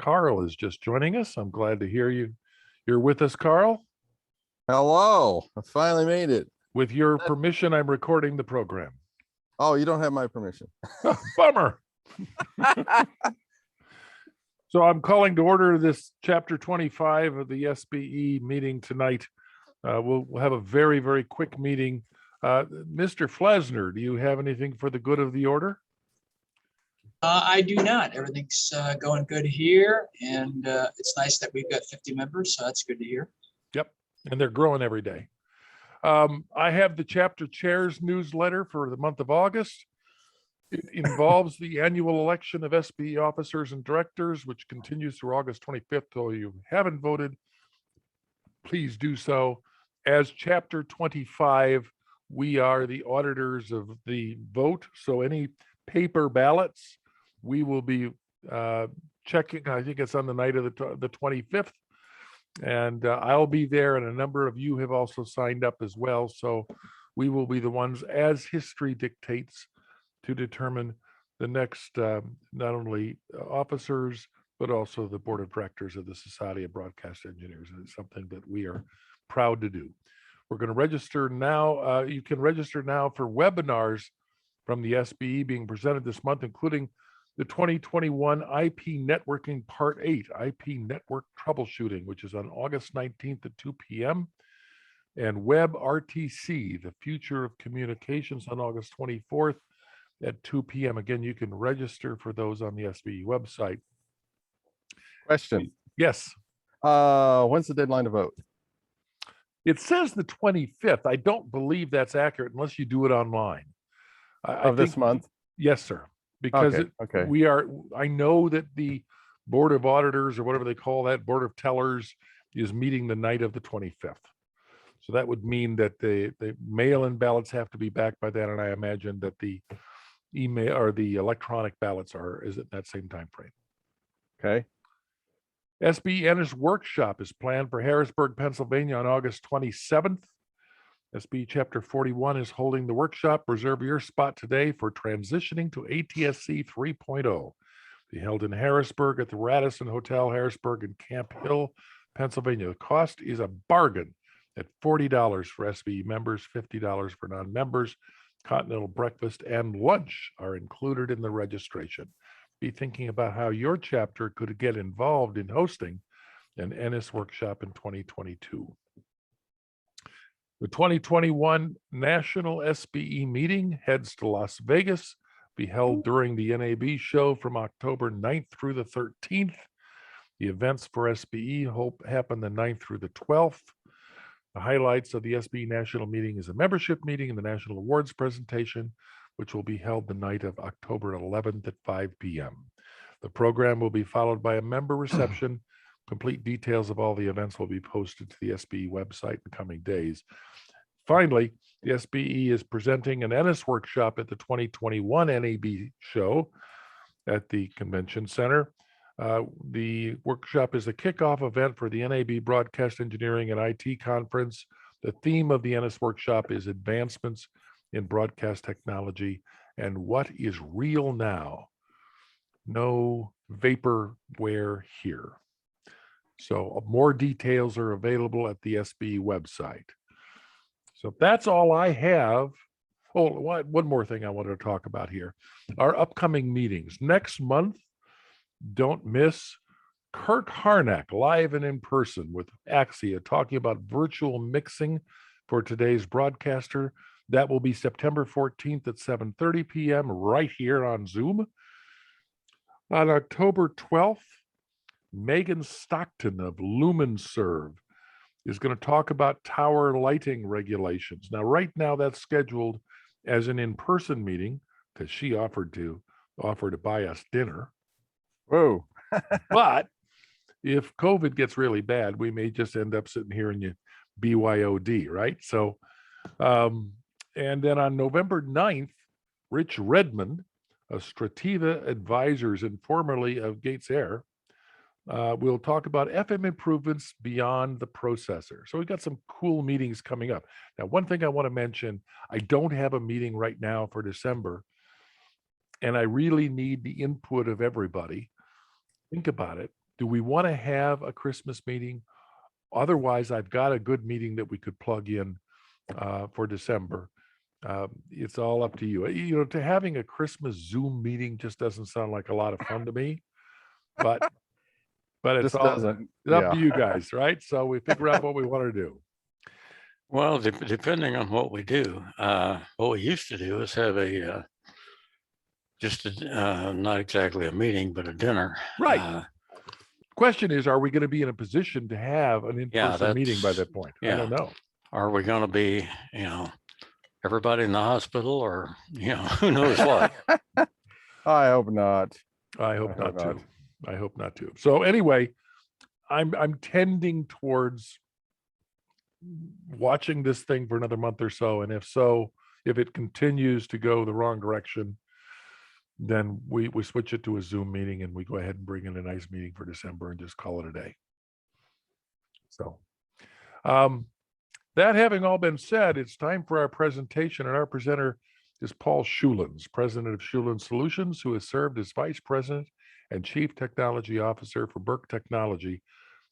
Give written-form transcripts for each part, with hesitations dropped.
Carl is just joining us. I'm glad to hear you're with us, Carl. Hello, I finally made it. With your permission, I'm recording the program. Oh, you don't have my permission. Oh, bummer. So I'm calling to order this chapter 25 of the SBE meeting tonight. We'll have a very, very quick meeting. Mr. Flesner, do you have anything for the good of the order? I do not. Everything's going good here, and it's nice that we've got 50 members, so that's good to hear. Yep, and they're growing every day. I have the chapter chair's newsletter for the month of August. It involves the annual election of SBE officers and directors, which continues through August 25th. So you haven't voted, please do so. As chapter 25, we are the auditors of the vote. So any paper ballots, we will be checking. I think it's on the night of the 25th. And I'll be there, and a number of you have also signed up as well. So we will be the ones, as history dictates, to determine the next not only officers, but also the board of directors of the Society of Broadcast Engineers. And it's something that we are proud to do. We're going to register now. You can register now for webinars from the SBE being presented this month, including the 2021 IP Networking Part 8, IP Network Troubleshooting, which is on August 19th at 2 p.m., and WebRTC, the Future of Communications, on August 24th at 2 p.m. Again, you can register for those on the SBE website. Question. Yes. When's the deadline to vote? It says the 25th. I don't believe that's accurate unless you do it online. Of this month? Yes, sir. Because I know that the Board of Auditors, or whatever they call that, Board of Tellers, is meeting the night of the 25th. So that would mean that the mail-in ballots have to be back by then, and I imagine that the email or the electronic ballots is at that same time frame. Okay. SBE Ennis Workshop is planned for Harrisburg, Pennsylvania on August 27th. SBE Chapter 41 is holding the workshop. Reserve your spot today for transitioning to ATSC 3.0. Be held in Harrisburg at the Radisson Hotel, Harrisburg, in Camp Hill, Pennsylvania. The cost is a bargain at $40 for SBE members, $50 for non-members. Continental breakfast and lunch are included in the registration. Be thinking about how your chapter could get involved in hosting an Ennis workshop in 2022. The 2021 National SBE meeting heads to Las Vegas, be held during the NAB show from October 9th through the 13th. The events for SBE happen the 9th through the 12th. The highlights of the SBE National meeting is a membership meeting and the National Awards presentation, which will be held the night of October 11th at 5 p.m. The program will be followed by a member reception. Complete details of all the events will be posted to the SBE website in the coming days. Finally, the SBE is presenting an Ennis workshop at the 2021 NAB show at the Convention Center. The workshop is a kickoff event for the NAB Broadcast Engineering and IT Conference. The theme of the Ennis workshop is advancements in broadcast technology and what is real now. No vaporware here. So more details are available at the SBE website. So that's all I have. Oh, one more thing I wanted to talk about here. Our upcoming meetings. Next month, don't miss Kirk Harnack live and in person with Axia talking about virtual mixing for today's broadcaster. That will be September 14th at 7:30 p.m. right here on Zoom. On October 12th, Megan Stockton of LumenServe is going to talk about tower lighting regulations. Now, right now, that's scheduled as an in-person meeting because she offered to buy us dinner. Whoa. But if COVID gets really bad, we may just end up sitting here in your BYOD, right? So, and then on November 9th, Rich Redmond of Strativa Advisors and formerly of Gates Air, we'll talk about FM improvements beyond the processor. So we've got some cool meetings coming up. Now, one thing I want to mention, I don't have a meeting right now for December, and I really need the input of everybody. Think about it. Do we want to have a Christmas meeting? Otherwise, I've got a good meeting that we could plug in for December. It's all up to you. You know, to having a Christmas Zoom meeting just doesn't sound like a lot of fun to me, but it's Just all doesn't. it's up Yeah. to you guys, right? So we figure out what we want to do. Well, depending on what we do, what we used to do is have a not exactly a meeting, but a dinner. Right. Question is, are we going to be in a position to have an in-person meeting by that's- that point? I yeah. don't know. Are we going to be, everybody in the hospital, or who knows what? I hope not. I hope not too. I hope not too. So anyway, I'm tending towards watching this thing for another month or so, and if it continues to go the wrong direction, then we switch it to a Zoom meeting and we go ahead and bring in a nice meeting for December and just call it a day. So that having all been said, it's time for our presentation, and our presenter is Paul Shulins, president of Shulins Solutions, who has served as vice president and chief technology officer for Burke Technology,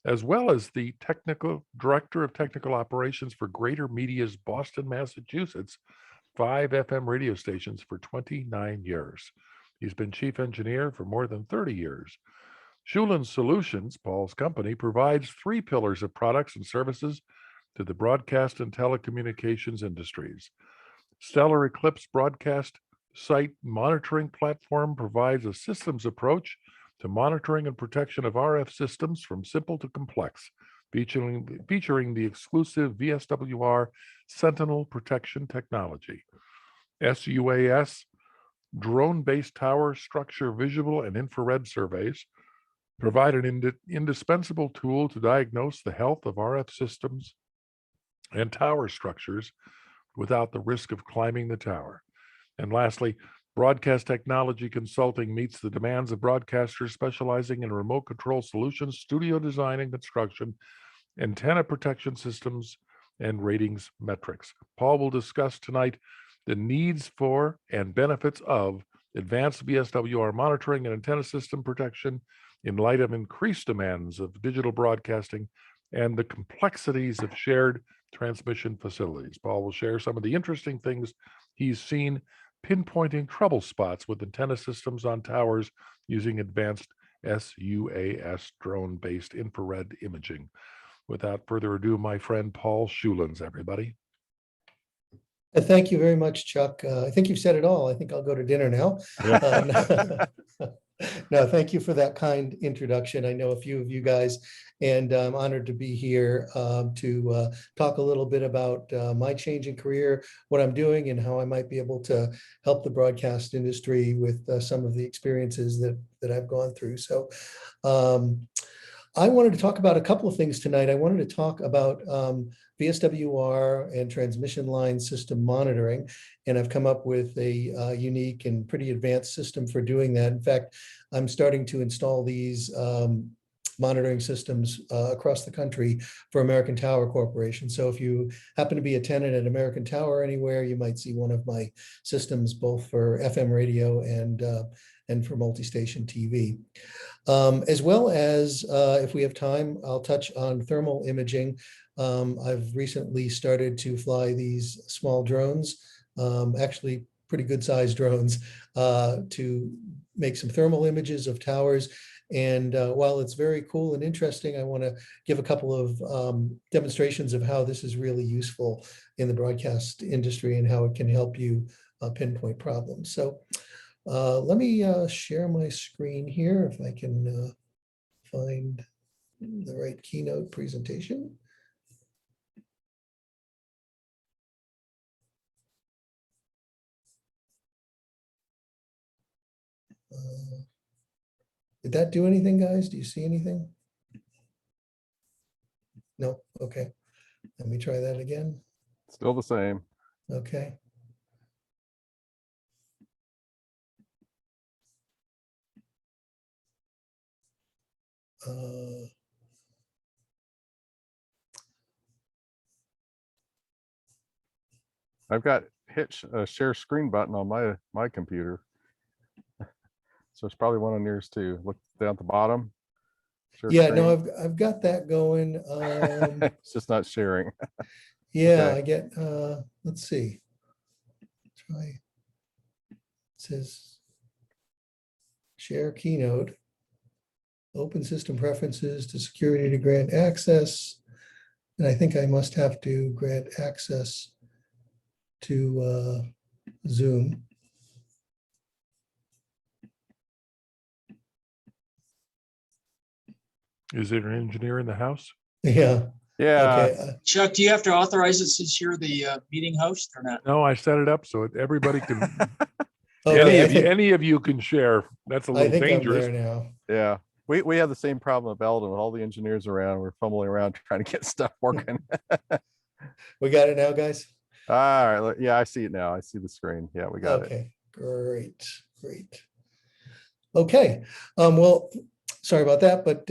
as well as the technical director of technical operations for Greater Media's Boston, Massachusetts, 5 FM radio stations for 29 years. He's been chief engineer for more than 30 years. Shulins Solutions, Paul's company, provides 3 pillars of products and services to the broadcast and telecommunications industries. Stellar Eclipse broadcast site monitoring platform provides a systems approach to monitoring and protection of RF systems from simple to complex, featuring the exclusive VSWR Sentinel protection technology. sUAS, drone-based tower structure visual and infrared surveys, provide an indispensable tool to diagnose the health of RF systems and tower structures without the risk of climbing the tower. And lastly, Broadcast Technology Consulting meets the demands of broadcasters specializing in remote control solutions, studio design and construction, antenna protection systems, and ratings metrics. Paul will discuss tonight the needs for and benefits of advanced VSWR monitoring and antenna system protection in light of increased demands of digital broadcasting and the complexities of shared transmission facilities. Paul will share some of the interesting things he's seen pinpointing trouble spots with antenna systems on towers using advanced sUAS drone-based infrared imaging. Without further ado, my friend Paul Shulins, everybody. Thank you very much, Chuck. I think you've said it all. I think I'll go to dinner now. No, thank you for that kind introduction. I know a few of you guys, and I'm honored to be here to talk a little bit about my change in career, what I'm doing, and how I might be able to help the broadcast industry with some of the experiences that I've gone through. So I wanted to talk about a couple of things tonight. I wanted to talk about VSWR and transmission line system monitoring, and I've come up with a unique and pretty advanced system for doing that. In fact, I'm starting to install these monitoring systems across the country for American Tower Corporation. So if you happen to be a tenant at American Tower anywhere, you might see one of my systems both for FM radio and for multi-station TV. As well as, if we have time, I'll touch on thermal imaging. I've recently started to fly these small drones, actually pretty good sized drones, to make some thermal images of towers. And while it's very cool and interesting, I want to give a couple of demonstrations of how this is really useful in the broadcast industry and how it can help you pinpoint problems. So let me share my screen here if I can find the right keynote presentation. Did that do anything, guys? Do you see anything? No? Okay. Let me try that again. Still the same. Okay. I've got hit a share screen button on my computer. So it's probably one on yours too. Look down at the bottom. share Yeah, no, screen? I've got that going. It's just not sharing. Yeah, Okay. I get, let's see. Try. It says share keynote, open system preferences to security to grant access. And I think I must have to grant access to Zoom. Is there an engineer in the house? Yeah, Yeah, okay. Chuck, do you have to authorize it since you're the meeting host or not? No, I set it up so everybody can, Okay, I think, any of you can share. That's a I little think I'm dangerous. there now. yeah. We have the same problem at Belden with all the engineers around. We're fumbling around trying to get stuff working. We got it now, guys? All right. Yeah, I see it now. I see the screen. Yeah, we got it. Okay, great, great. Okay, well, sorry about that, but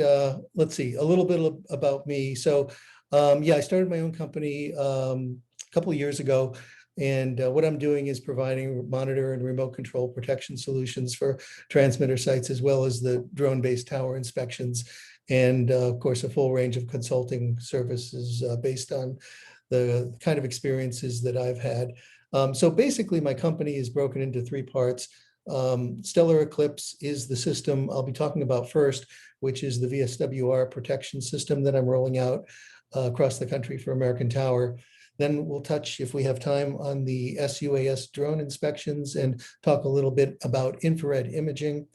let's see, a little bit about me. So, yeah, I started my own company a couple of years ago, and what I'm doing is providing monitor and remote control protection solutions for transmitter sites, as well as the drone-based tower inspections, and of course, a full range of consulting services based on the kind of experiences that I've had. So basically, my company is broken into three parts. Stellar Eclipse is the system I'll be talking about first, which is the VSWR protection system that I'm rolling out across the country for American Tower. Then we'll touch, if we have time, on the sUAS drone inspections and talk a little bit about infrared imaging.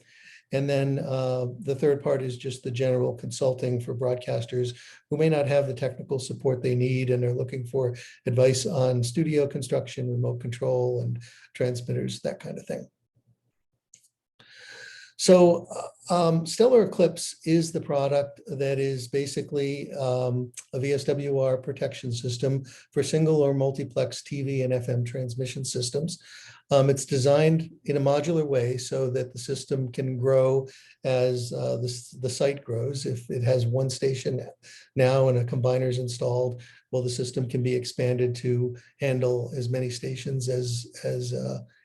And then the third part is just the general consulting for broadcasters who may not have the technical support they need and are looking for advice on studio construction, remote control, and transmitters, that kind of thing. So Stellar Eclipse is the product that is basically a VSWR protection system for single or multiplex TV and FM transmission systems. It's designed in a modular way so that the system can grow as the site grows. If it has one station now and a combiner is installed, well, the system can be expanded to handle as many stations as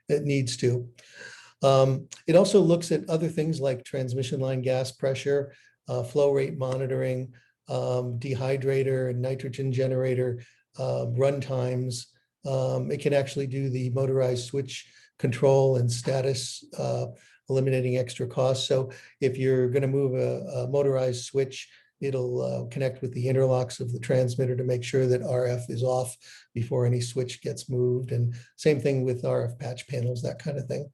it needs to. It also looks at other things like transmission line gas pressure, flow rate monitoring, dehydrator and nitrogen generator, run times. It can actually do the motorized switch control and status, eliminating extra costs. So if you're going to move a motorized switch, it'll connect with the interlocks of the transmitter to make sure that RF is off before any switch gets moved. And same thing with RF patch panels, that kind of thing.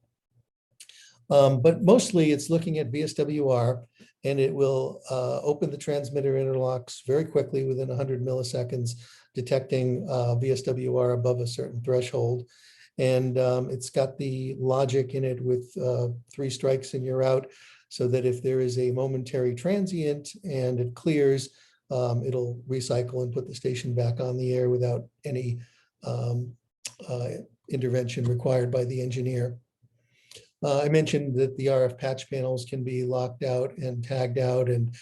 But mostly it's looking at VSWR, and it will open the transmitter interlocks very quickly within 100 milliseconds, detecting VSWR above a certain threshold. And it's got the logic in it with 3 strikes and you're out, so that if there is a momentary transient and it clears, it'll recycle and put the station back on the air without any intervention required by the engineer. I mentioned that the RF patch panels can be locked out and tagged out, and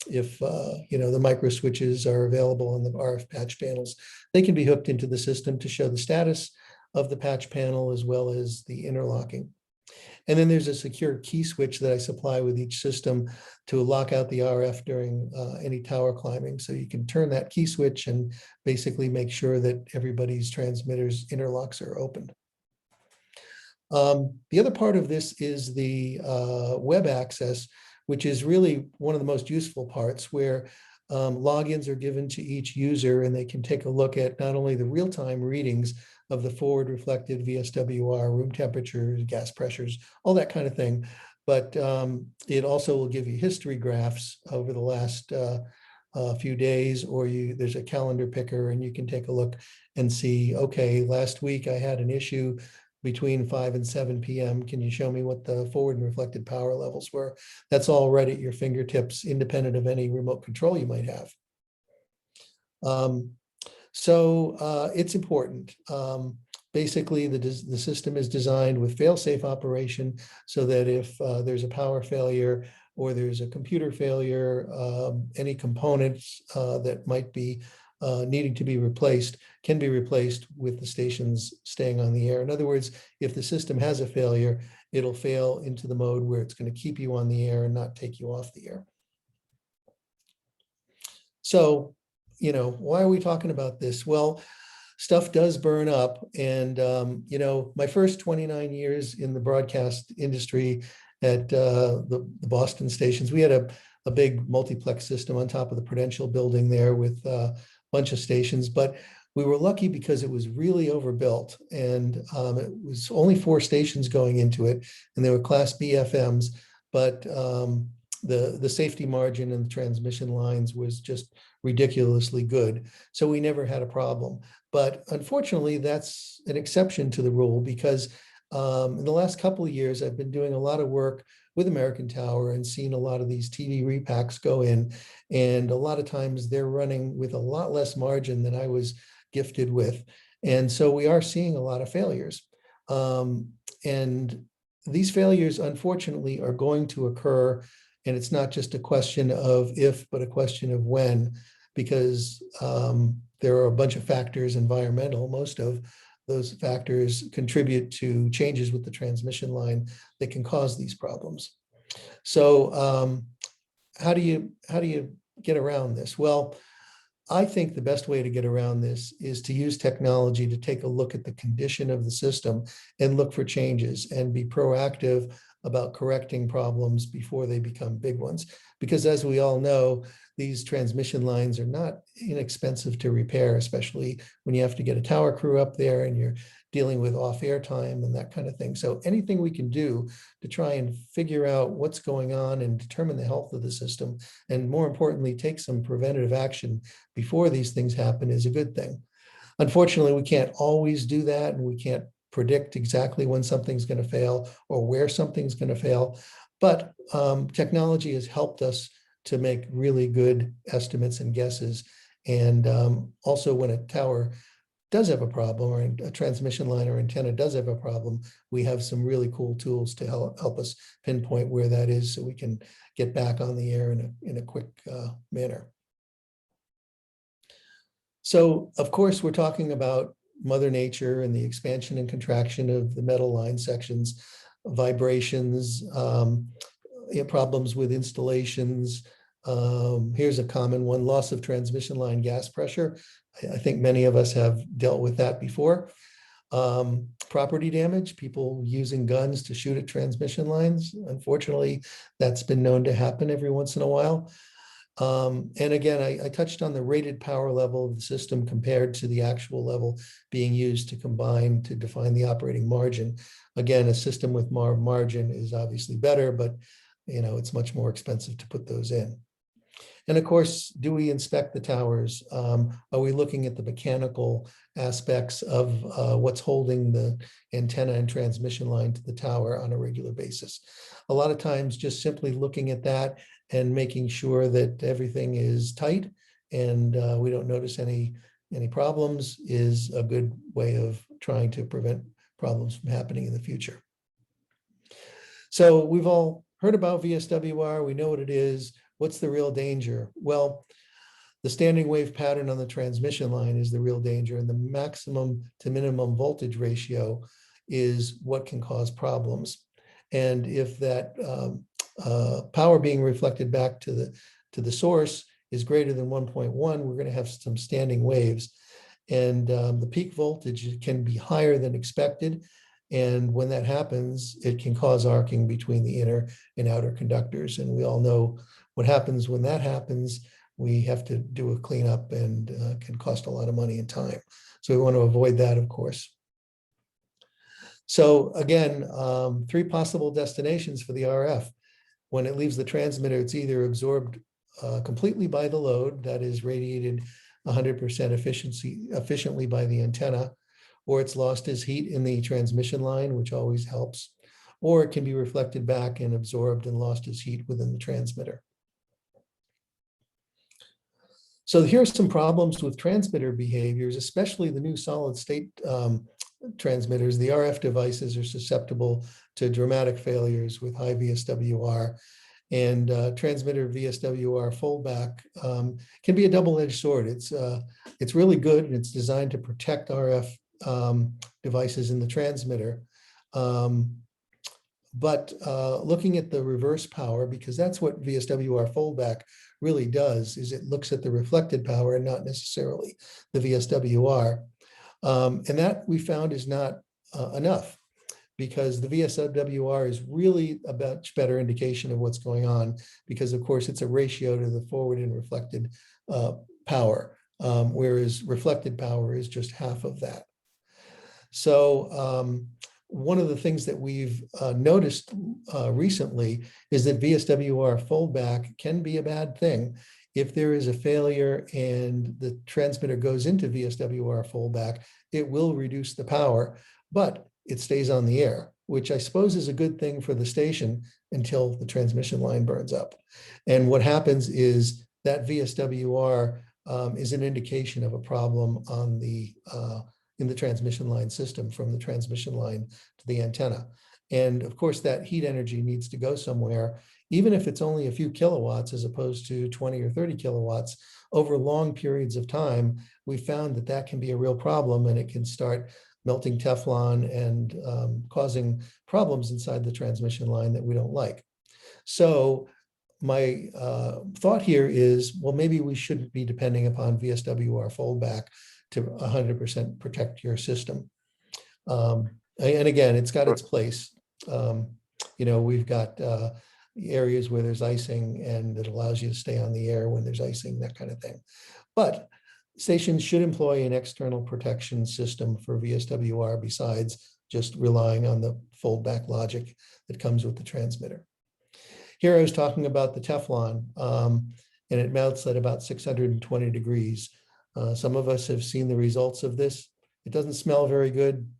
if the micro switches are available on the RF patch panels, they can be hooked into the system to show the status of the patch panel as well as the interlocking. And then there's a secure key switch that I supply with each system to lock out the RF during any tower climbing. So you can turn that key switch and basically make sure that everybody's transmitters interlocks are opened. The other part of this is the web access, which is really one of the most useful parts, where logins are given to each user and they can take a look at not only the real-time readings of the forward reflected VSWR, room temperatures, gas pressures, all that kind of thing, but it also will give you history graphs over the last few days, or there's a calendar picker and you can take a look and see, okay, last week I had an issue between 5 and 7 p.m. Can you show me what the forward and reflected power levels were? That's all right at your fingertips, independent of any remote control you might have. So it's important. Basically, the system is designed with fail-safe operation so that if there's a power failure or there's a computer failure, any components that might be needing to be replaced can be replaced with the stations staying on the air. In other words, if the system has a failure, it'll fail into the mode where it's going to keep you on the air and not take you off the air. So, why are we talking about this? Well, stuff does burn up. And, my first 29 years in the broadcast industry at the Boston stations, we had a big multiplex system on top of the Prudential building there with a bunch of stations. But we were lucky because it was really overbuilt, and it was only 4 stations going into it, and they were Class B FMs. But the safety margin and the transmission lines was just ridiculously good. So we never had a problem. But unfortunately, that's an exception to the rule, because in the last couple of years, I've been doing a lot of work with American Tower and seen a lot of these TV repacks go in. And a lot of times they're running with a lot less margin than I was gifted with. And so we are seeing a lot of failures. And these failures, unfortunately, are going to occur. And it's not just a question of if, but a question of when, because there are a bunch of factors, environmental. Most of those factors contribute to changes with the transmission line that can cause these problems. So how do you get around this? Well, I think the best way to get around this is to use technology to take a look at the condition of the system and look for changes and be proactive about correcting problems before they become big ones. Because as we all know, these transmission lines are not inexpensive to repair, especially when you have to get a tower crew up there and you're dealing with off-air time and that kind of thing. So anything we can do to try and figure out what's going on and determine the health of the system, and more importantly, take some preventative action before these things happen, is a good thing. Unfortunately, we can't always do that, and we can't predict exactly when something's going to fail or where something's going to fail. But technology has helped us to make really good estimates and guesses. And also, when a tower does have a problem, or a transmission line or antenna does have a problem, we have some really cool tools to help us pinpoint where that is, so we can get back on the air in a quick manner. So, of course, we're talking about Mother Nature and the expansion and contraction of the metal line sections, vibrations, problems with installations. Here's a common one: loss of transmission line gas pressure. I think many of us have dealt with that before. Property damage, people using guns to shoot at transmission lines. Unfortunately, that's been known to happen every once in a while. And again, I touched on the rated power level of the system compared to the actual level being used to combine to define the operating margin. Again, a system with more margin is obviously better, but it's much more expensive to put those in. And of course, do we inspect the towers? Are we looking at the mechanical aspects of what's holding the antenna and transmission line to the tower on a regular basis? A lot of times, just simply looking at that and making sure that everything is tight and we don't notice any problems is a good way of trying to prevent problems from happening in the future. So we've all heard about VSWR. We know what it is. What's the real danger? Well, the standing wave pattern on the transmission line is the real danger, and the maximum to minimum voltage ratio is what can cause problems. And if that power being reflected back to the source is greater than 1.1, we're going to have some standing waves. And the peak voltage can be higher than expected. And when that happens, it can cause arcing between the inner and outer conductors. And we all know what happens when that happens. We have to do a cleanup, and can cost a lot of money and time. So we want to avoid that, of course. So again, 3 possible destinations for the RF. When it leaves the transmitter, it's either absorbed completely by the load, that is radiated 100% efficiently by the antenna, or it's lost as heat in the transmission line, which always helps, or it can be reflected back and absorbed and lost as heat within the transmitter. So here's some problems with transmitter behaviors, especially the new solid state transmitters. The RF devices are susceptible to dramatic failures with high VSWR, and transmitter VSWR foldback can be a double-edged sword. It's really good, and it's designed to protect RF devices in the transmitter. But looking at the reverse power, because that's what VSWR foldback really does, is it looks at the reflected power and not necessarily the VSWR. And that we found is not enough, because the VSWR is really a much better indication of what's going on, because of course it's a ratio to the forward and reflected power, whereas reflected power is just half of that. So one of the things that we've noticed recently is that VSWR foldback can be a bad thing. If there is a failure and the transmitter goes into VSWR foldback, it will reduce the power, but it stays on the air, which I suppose is a good thing for the station until the transmission line burns up. And what happens is that VSWR is an indication of a problem on the in the transmission line system, from the transmission line to the antenna. And of course, that heat energy needs to go somewhere, even if it's only a few kilowatts as opposed to 20 or 30 kilowatts. Over long periods of time, we found that that can be a real problem, and it can start melting Teflon and causing problems inside the transmission line that we don't like. So my thought here is, well, maybe we shouldn't be depending upon VSWR foldback to 100% protect your system. And again, it's got its place. You know, we've got areas where there's icing, and it allows you to stay on the air when there's icing, that kind of thing. But stations should employ an external protection system for VSWR besides just relying on the foldback logic that comes with the transmitter. Here I was talking about the Teflon, and it melts at about 620 degrees. Some of us have seen the results of this. It doesn't smell very good,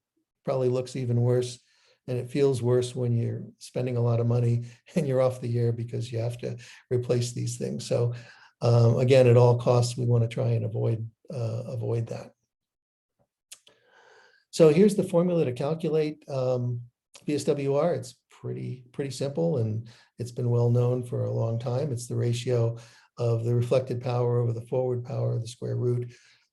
probably looks even worse, and it feels worse when you're spending a lot of money and you're off the air because you have to replace these things. So again, at all costs, we want to try and avoid that. So here's the formula to calculate VSWR. It's pretty simple, and it's been well known for a long time. It's the ratio of the reflected power over the forward power, the square root,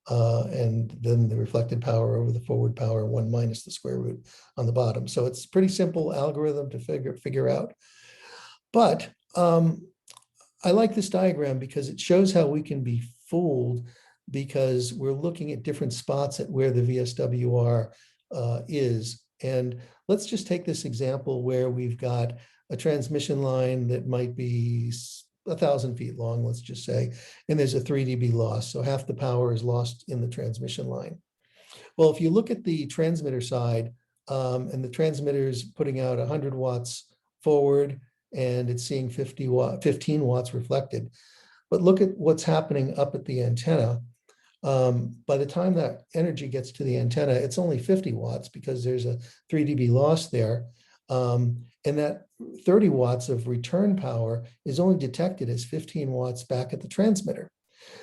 and then the reflected power over the forward power, 1 minus the square root on the bottom. So it's a pretty simple algorithm to figure out. But I like this diagram because it shows how we can be fooled, because we're looking at different spots at where the VSWR is. And let's just take this example where we've got a transmission line that might be 1,000 feet long, let's just say, and there's a 3 dB loss. So half the power is lost in the transmission line. Well, if you look at the transmitter side, and the transmitter is putting out 100 watts forward, and it's seeing 15 watts reflected. But look at what's happening up at the antenna. By the time that energy gets to the antenna, it's only 50 watts because there's a 3 dB loss there. And that 30 watts of return power is only detected as 15 watts back at the transmitter.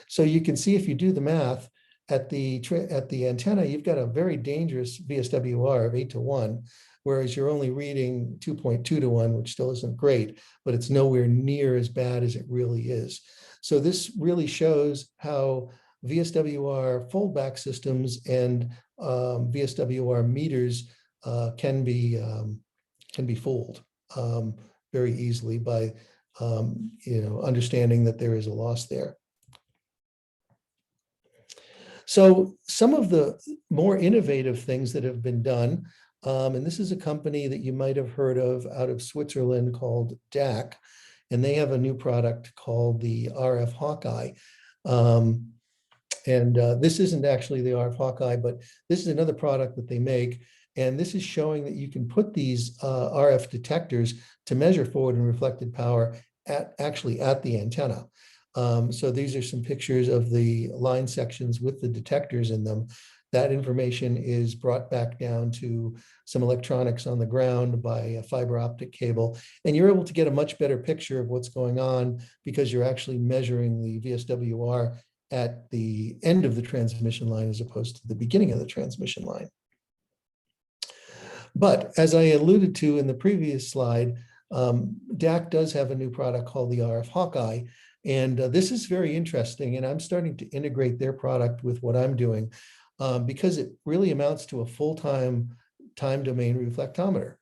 So you can see, if you do the math at the antenna, you've got a very dangerous VSWR of 8 to 1, whereas you're only reading 2.2 to 1, which still isn't great, but it's nowhere near as bad as it really is. So this really shows how VSWR foldback systems and VSWR meters can be fooled very easily by understanding that there is a loss there. So some of the more innovative things that have been done, and this is a company that you might have heard of out of Switzerland called DAC, and they have a new product called the RF Hawkeye. This isn't actually the RF Hawkeye, but this is another product that they make. And this is showing that you can put these RF detectors to measure forward and reflected power actually at the antenna. So these are some pictures of the line sections with the detectors in them. That information is brought back down to some electronics on the ground by a fiber optic cable. And you're able to get a much better picture of what's going on because you're actually measuring the VSWR at the end of the transmission line as opposed to the beginning of the transmission line. But as I alluded to in the previous slide, DAC does have a new product called the RF Hawkeye. And this is very interesting. And I'm starting to integrate their product with what I'm doing because it really amounts to a full-time time domain reflectometer.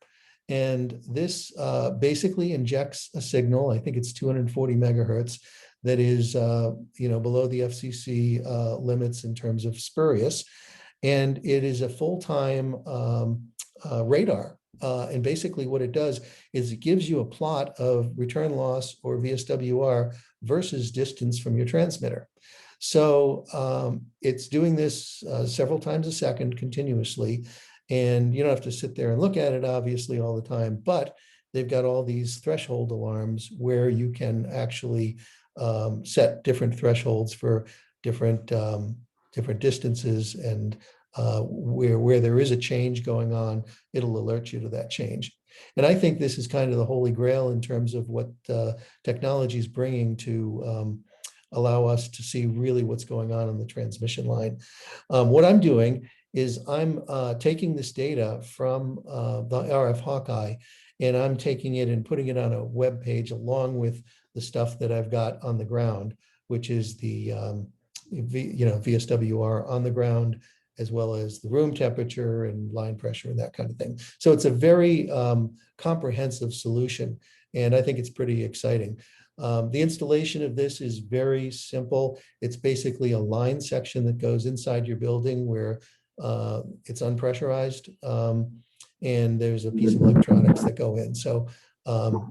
And this basically injects a signal, I think it's 240 megahertz, that is below the FCC limits in terms of spurious. And it is a full-time radar. And basically what it does is it gives you a plot of return loss or VSWR versus distance from your transmitter. So it's doing this several times a second continuously. And you don't have to sit there and look at it obviously all the time, but they've got all these threshold alarms where you can actually set different thresholds for different distances, and where there is a change going on, it'll alert you to that change. And I think this is kind of the holy grail in terms of what technology is bringing to allow us to see really what's going on the transmission line. What I'm doing is I'm taking this data from the RF Hawkeye, and I'm taking it and putting it on a web page along with the stuff that I've got on the ground, which is the VSWR on the ground, as well as the room temperature and line pressure and that kind of thing. So it's a very comprehensive solution, and I think it's pretty exciting. The installation of this is very simple. It's basically a line section that goes inside your building where it's unpressurized, and there's a piece of electronics that go in. So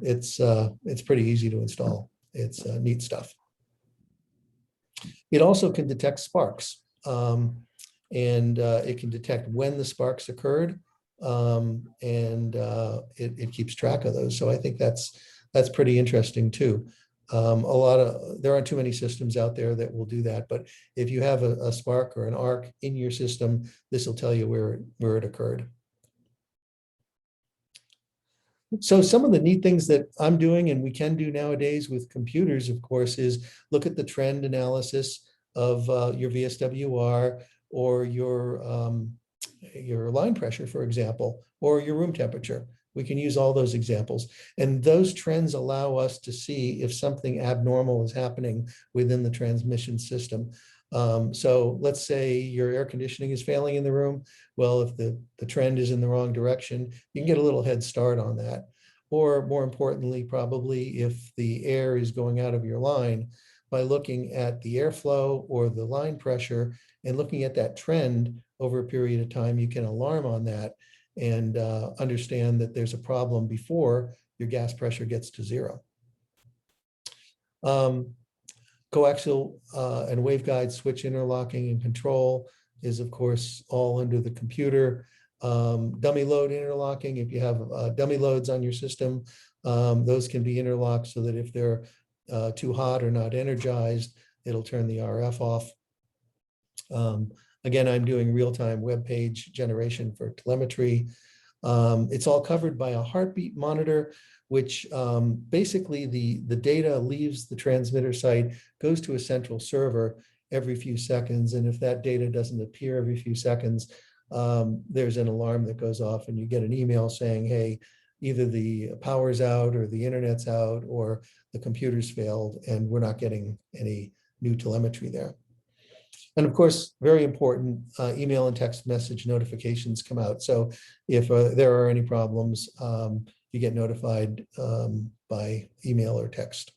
it's pretty easy to install. It's neat stuff. It also can detect sparks, and it can detect when the sparks occurred, and it keeps track of those. So I think that's pretty interesting too. There aren't too many systems out there that will do that, but if you have a spark or an arc in your system, this will tell you where it occurred. So some of the neat things that I'm doing and we can do nowadays with computers, of course, is look at the trend analysis of your VSWR or your line pressure, for example, or your room temperature. We can use all those examples. And those trends allow us to see if something abnormal is happening within the transmission system. So let's say your air conditioning is failing in the room. Well, if the trend is in the wrong direction, you can get a little head start on that. Or more importantly, probably if the air is going out of your line, by looking at the airflow or the line pressure and looking at that trend over a period of time, you can alarm on that and understand that there's a problem before your gas pressure gets to zero. Coaxial and waveguide switch interlocking and control is, of course, all under the computer. Dummy load interlocking, if you have dummy loads on your system, those can be interlocked so that if they're too hot or not energized, it'll turn the RF off. Again, I'm doing real-time web page generation for telemetry. It's all covered by a heartbeat monitor, which basically the data leaves the transmitter site, goes to a central server every few seconds. And if that data doesn't appear every few seconds, there's an alarm that goes off and you get an email saying, hey, either the power's out or the internet's out or the computer's failed and we're not getting any new telemetry there. And of course, very important, email and text message notifications come out. So if there are any problems, you get notified by email or text.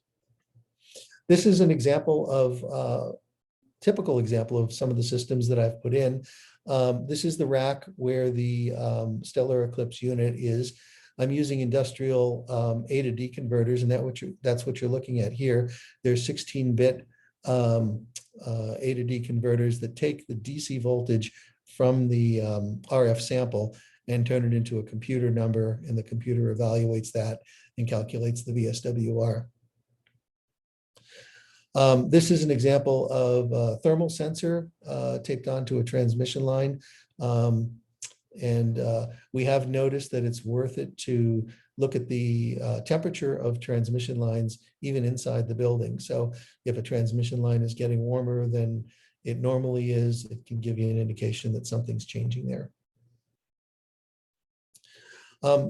This is an example of, typical example of some of the systems that I've put in. This is the rack where the stellar eclipse unit is. I'm using industrial A to D converters, and that's what you're looking at here. There's 16-bit A to D converters that take the DC voltage from the RF sample and turn it into a computer number, and the computer evaluates that and calculates the VSWR. This is an example of a thermal sensor taped onto a transmission line. And we have noticed that it's worth it to look at the temperature of transmission lines even inside the building. So if a transmission line is getting warmer than it normally is, it can give you an indication that something's changing there.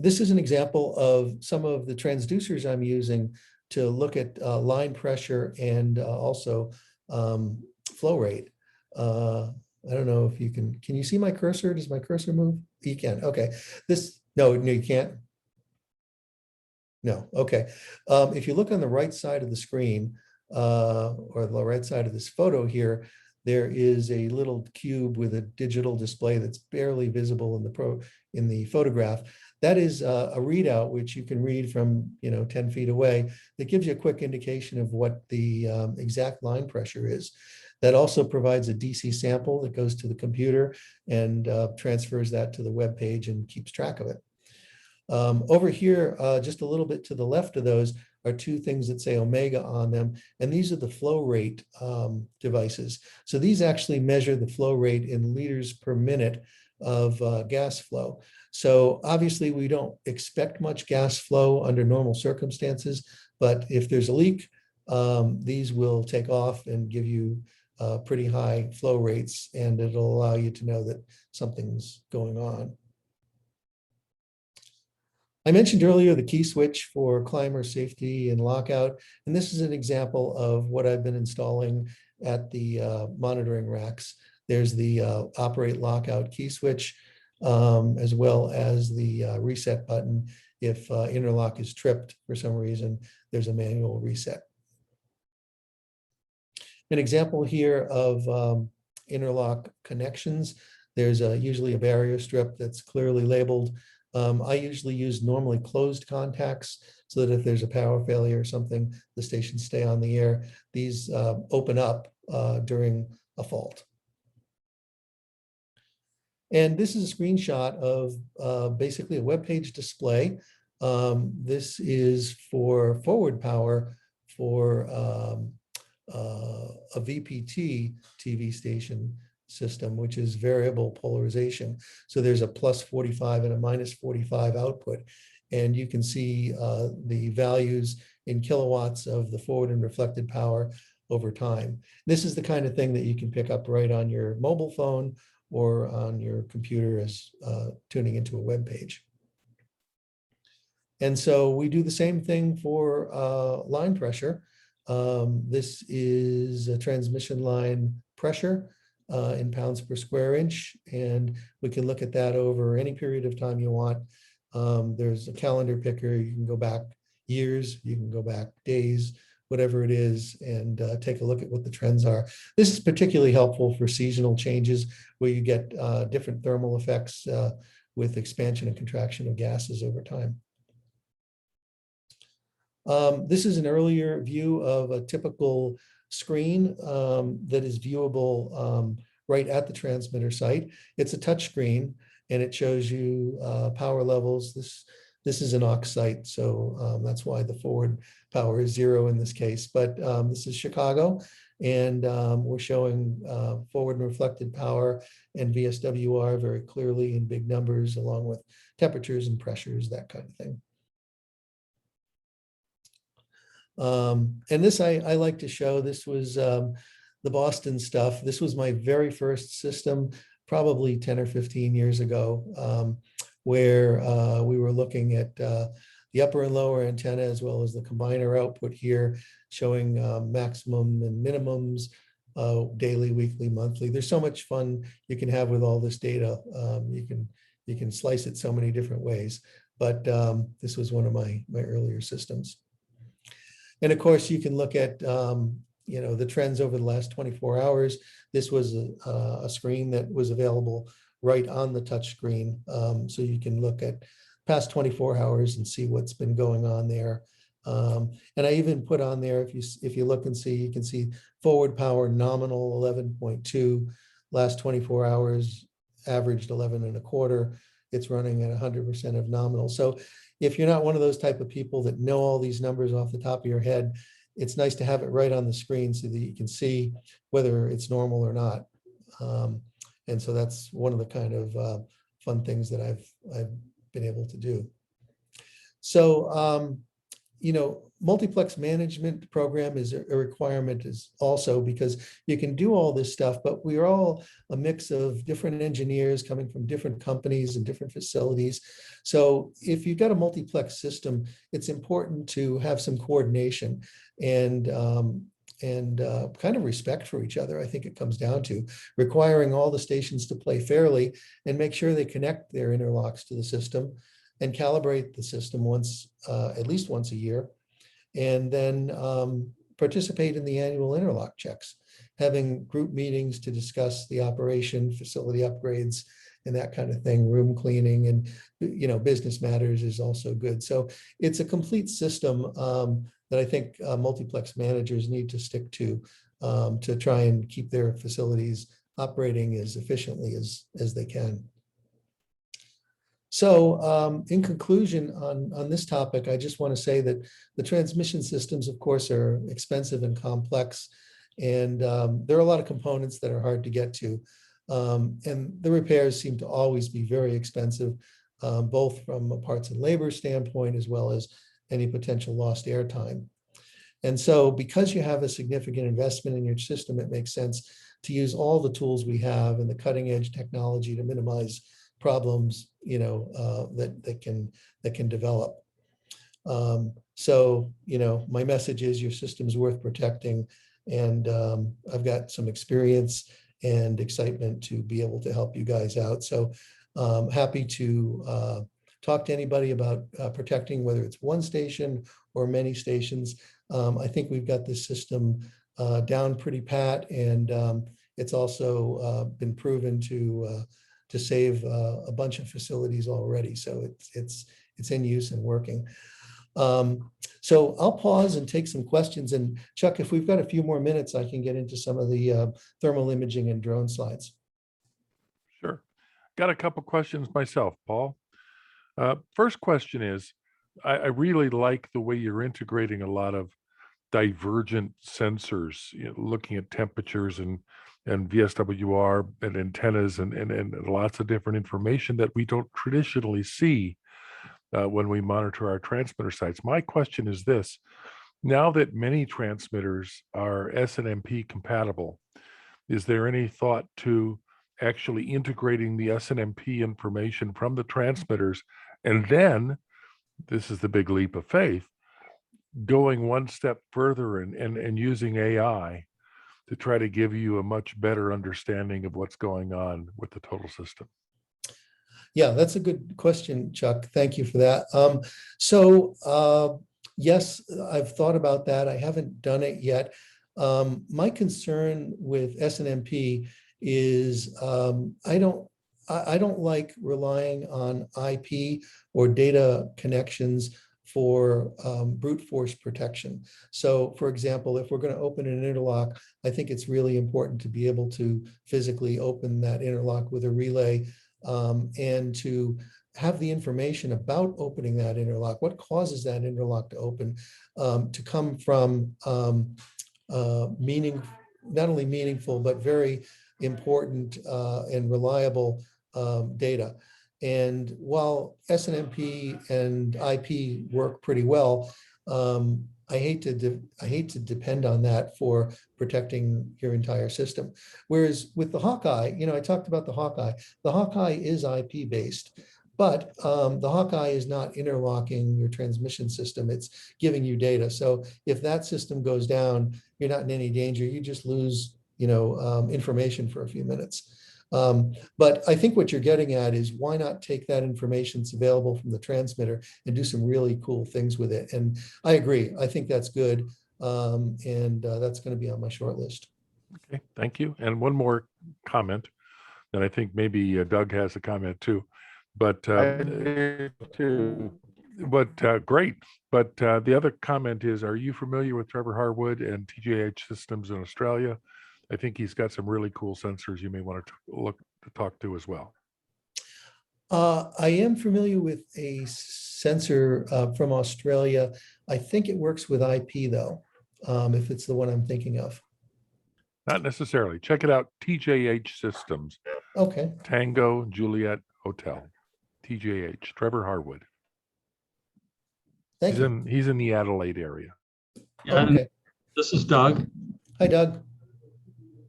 This is an example of some of the transducers I'm using to look at line pressure and also flow rate. I don't know if you can you see my cursor? Does my cursor move? You can, okay. No, you can't. No, okay. If you look on the right side of the screen, or the right side of this photo here, there is a little cube with a digital display that's barely visible in the photograph. That is a readout which you can read from 10 feet away. That gives you a quick indication of what the exact line pressure is. That also provides a DC sample that goes to the computer and transfers that to the web page and keeps track of it. Over here, just a little bit to the left of those are two things that say Omega on them, and these are the flow rate devices. So these actually measure the flow rate in liters per minute of gas flow. So obviously we don't expect much gas flow under normal circumstances, but if there's a leak, these will take off and give you pretty high flow rates, and it'll allow you to know that something's going on. I mentioned earlier the key switch for climber safety and lockout, and this is an example of what I've been installing at the monitoring racks. There's the operate lockout key switch, as well as the reset button. If interlock is tripped for some reason, there's a manual reset. An example here of interlock connections. There's usually a barrier strip that's clearly labeled. I usually use normally closed contacts so that if there's a power failure or something, the stations stay on the air. These open up during a fault. And this is a screenshot of basically a web page display. This is for forward power for a VPT TV station system, which is variable polarization. So there's a plus 45 and a minus 45 output. And you can see the values in kilowatts of the forward and reflected power over time. This is the kind of thing that you can pick up right on your mobile phone or on your computer as tuning into a web page. And so we do the same thing for line pressure. This is a transmission line pressure in pounds per square inch, and we can look at that over any period of time you want. There's a calendar picker. You can go back years, you can go back days, whatever it is, and take a look at what the trends are. This is particularly helpful for seasonal changes where you get different thermal effects with expansion and contraction of gases over time. This is an earlier view of a typical screen that is viewable right at the transmitter site. It's a touch screen and it shows you power levels. This is an aux site, so that's why the forward power is 0 in this case. But this is Chicago, and we're showing forward and reflected power and VSWR very clearly in big numbers, along with temperatures and pressures, that kind of thing. And this I like to show. This was the Boston stuff. This was my very first system, probably 10 or 15 years ago, where we were looking at the upper and lower antenna as well as the combiner output here, showing maximum and minimums, daily, weekly, monthly. There's so much fun you can have with all this data. You can slice it so many different ways, but this was one of my earlier systems. And of course, you can look at the trends over the last 24 hours. This was a screen that was available right on the touch screen. So you can look at past 24 hours and see what's been going on there. And I even put on there, if you look and see, you can see forward power nominal 11.2, last 24 hours averaged 11.25. It's running at 100% of nominal. So if you're not one of those type of people that know all these numbers off the top of your head, it's nice to have it right on the screen so that you can see whether it's normal or not. And so that's one of the kind of fun things that I've been able to do. So, multiplex management program is a requirement is also because you can do all this stuff, but we're all a mix of different engineers coming from different companies and different facilities. So if you've got a multiplex system, it's important to have some coordination and kind of respect for each other. I think it comes down to requiring all the stations to play fairly and make sure they connect their interlocks to the system. and calibrate the system once, at least once a year, and then participate in the annual interlock checks, having group meetings to discuss the operation, facility upgrades, and that kind of thing, room cleaning, and business matters is also good. So it's a complete system that I think multiplex managers need to stick to try and keep their facilities operating as efficiently as they can. So in conclusion on this topic, I just want to say that the transmission systems, of course, are expensive and complex, and there are a lot of components that are hard to get to. And the repairs seem to always be very expensive, both from a parts and labor standpoint, as well as any potential lost airtime. And so because you have a significant investment in your system, it makes sense to use all the tools we have and the cutting edge technology to minimize problems, that can develop. So, my message is your system's worth protecting, and I've got some experience and excitement to be able to help you guys out. So happy to talk to anybody about protecting, whether it's one station or many stations. I think we've got this system down pretty pat, and it's also been proven to save a bunch of facilities already. So it's in use and working. So I'll pause and take some questions. And Chuck, if we've got a few more minutes, I can get into some of the thermal imaging and drone slides. Sure. Got a couple questions myself, Paul. First question is, I really like the way you're integrating a lot of divergent sensors, looking at temperatures and VSWR and antennas and lots of different information that we don't traditionally see when we monitor our transmitter sites. My question is this: now that many transmitters are SNMP compatible, is there any thought to actually integrating the SNMP information from the transmitters, and then, this is the big leap of faith, going one step further and using AI to try to give you a much better understanding of what's going on with the total system? Yeah, that's a good question, Chuck. Thank you for that. Yes, I've thought about that. I haven't done it yet. My concern with SNMP is I don't like relying on IP or data connections for brute force protection. So for example, if we're going to open an interlock, I think it's really important to be able to physically open that interlock with a relay, and to have the information about opening that interlock, what causes that interlock to open, to come from not only meaningful, but very important and reliable data. And while SNMP and IP work pretty well, I hate to depend on that for protecting your entire system. Whereas with the Hawkeye, I talked about the Hawkeye. The Hawkeye is IP based, but the Hawkeye is not interlocking your transmission system. It's giving you data. So if that system goes down, you're not in any danger. You just lose, information for a few minutes. But I think what you're getting at is, why not take that information that's available from the transmitter and do some really cool things with it? And I agree. I think that's good. And that's going to be on my short list. Okay, thank you. And one more comment, and I think maybe Doug has a comment too. But great. But the other comment is, are you familiar with Trevor Harwood and TJH Systems in Australia? I think he's got some really cool sensors you may want to talk to as well. I am familiar with a sensor from Australia. I think it works with IP though, if it's the one I'm thinking of. Not necessarily. Check it out. TJH Systems. Okay. Tango Juliet Hotel. TJH. Trevor Harwood. Thank you. He's in the Adelaide area. Yeah, Okay. this is Doug. Hi, Doug.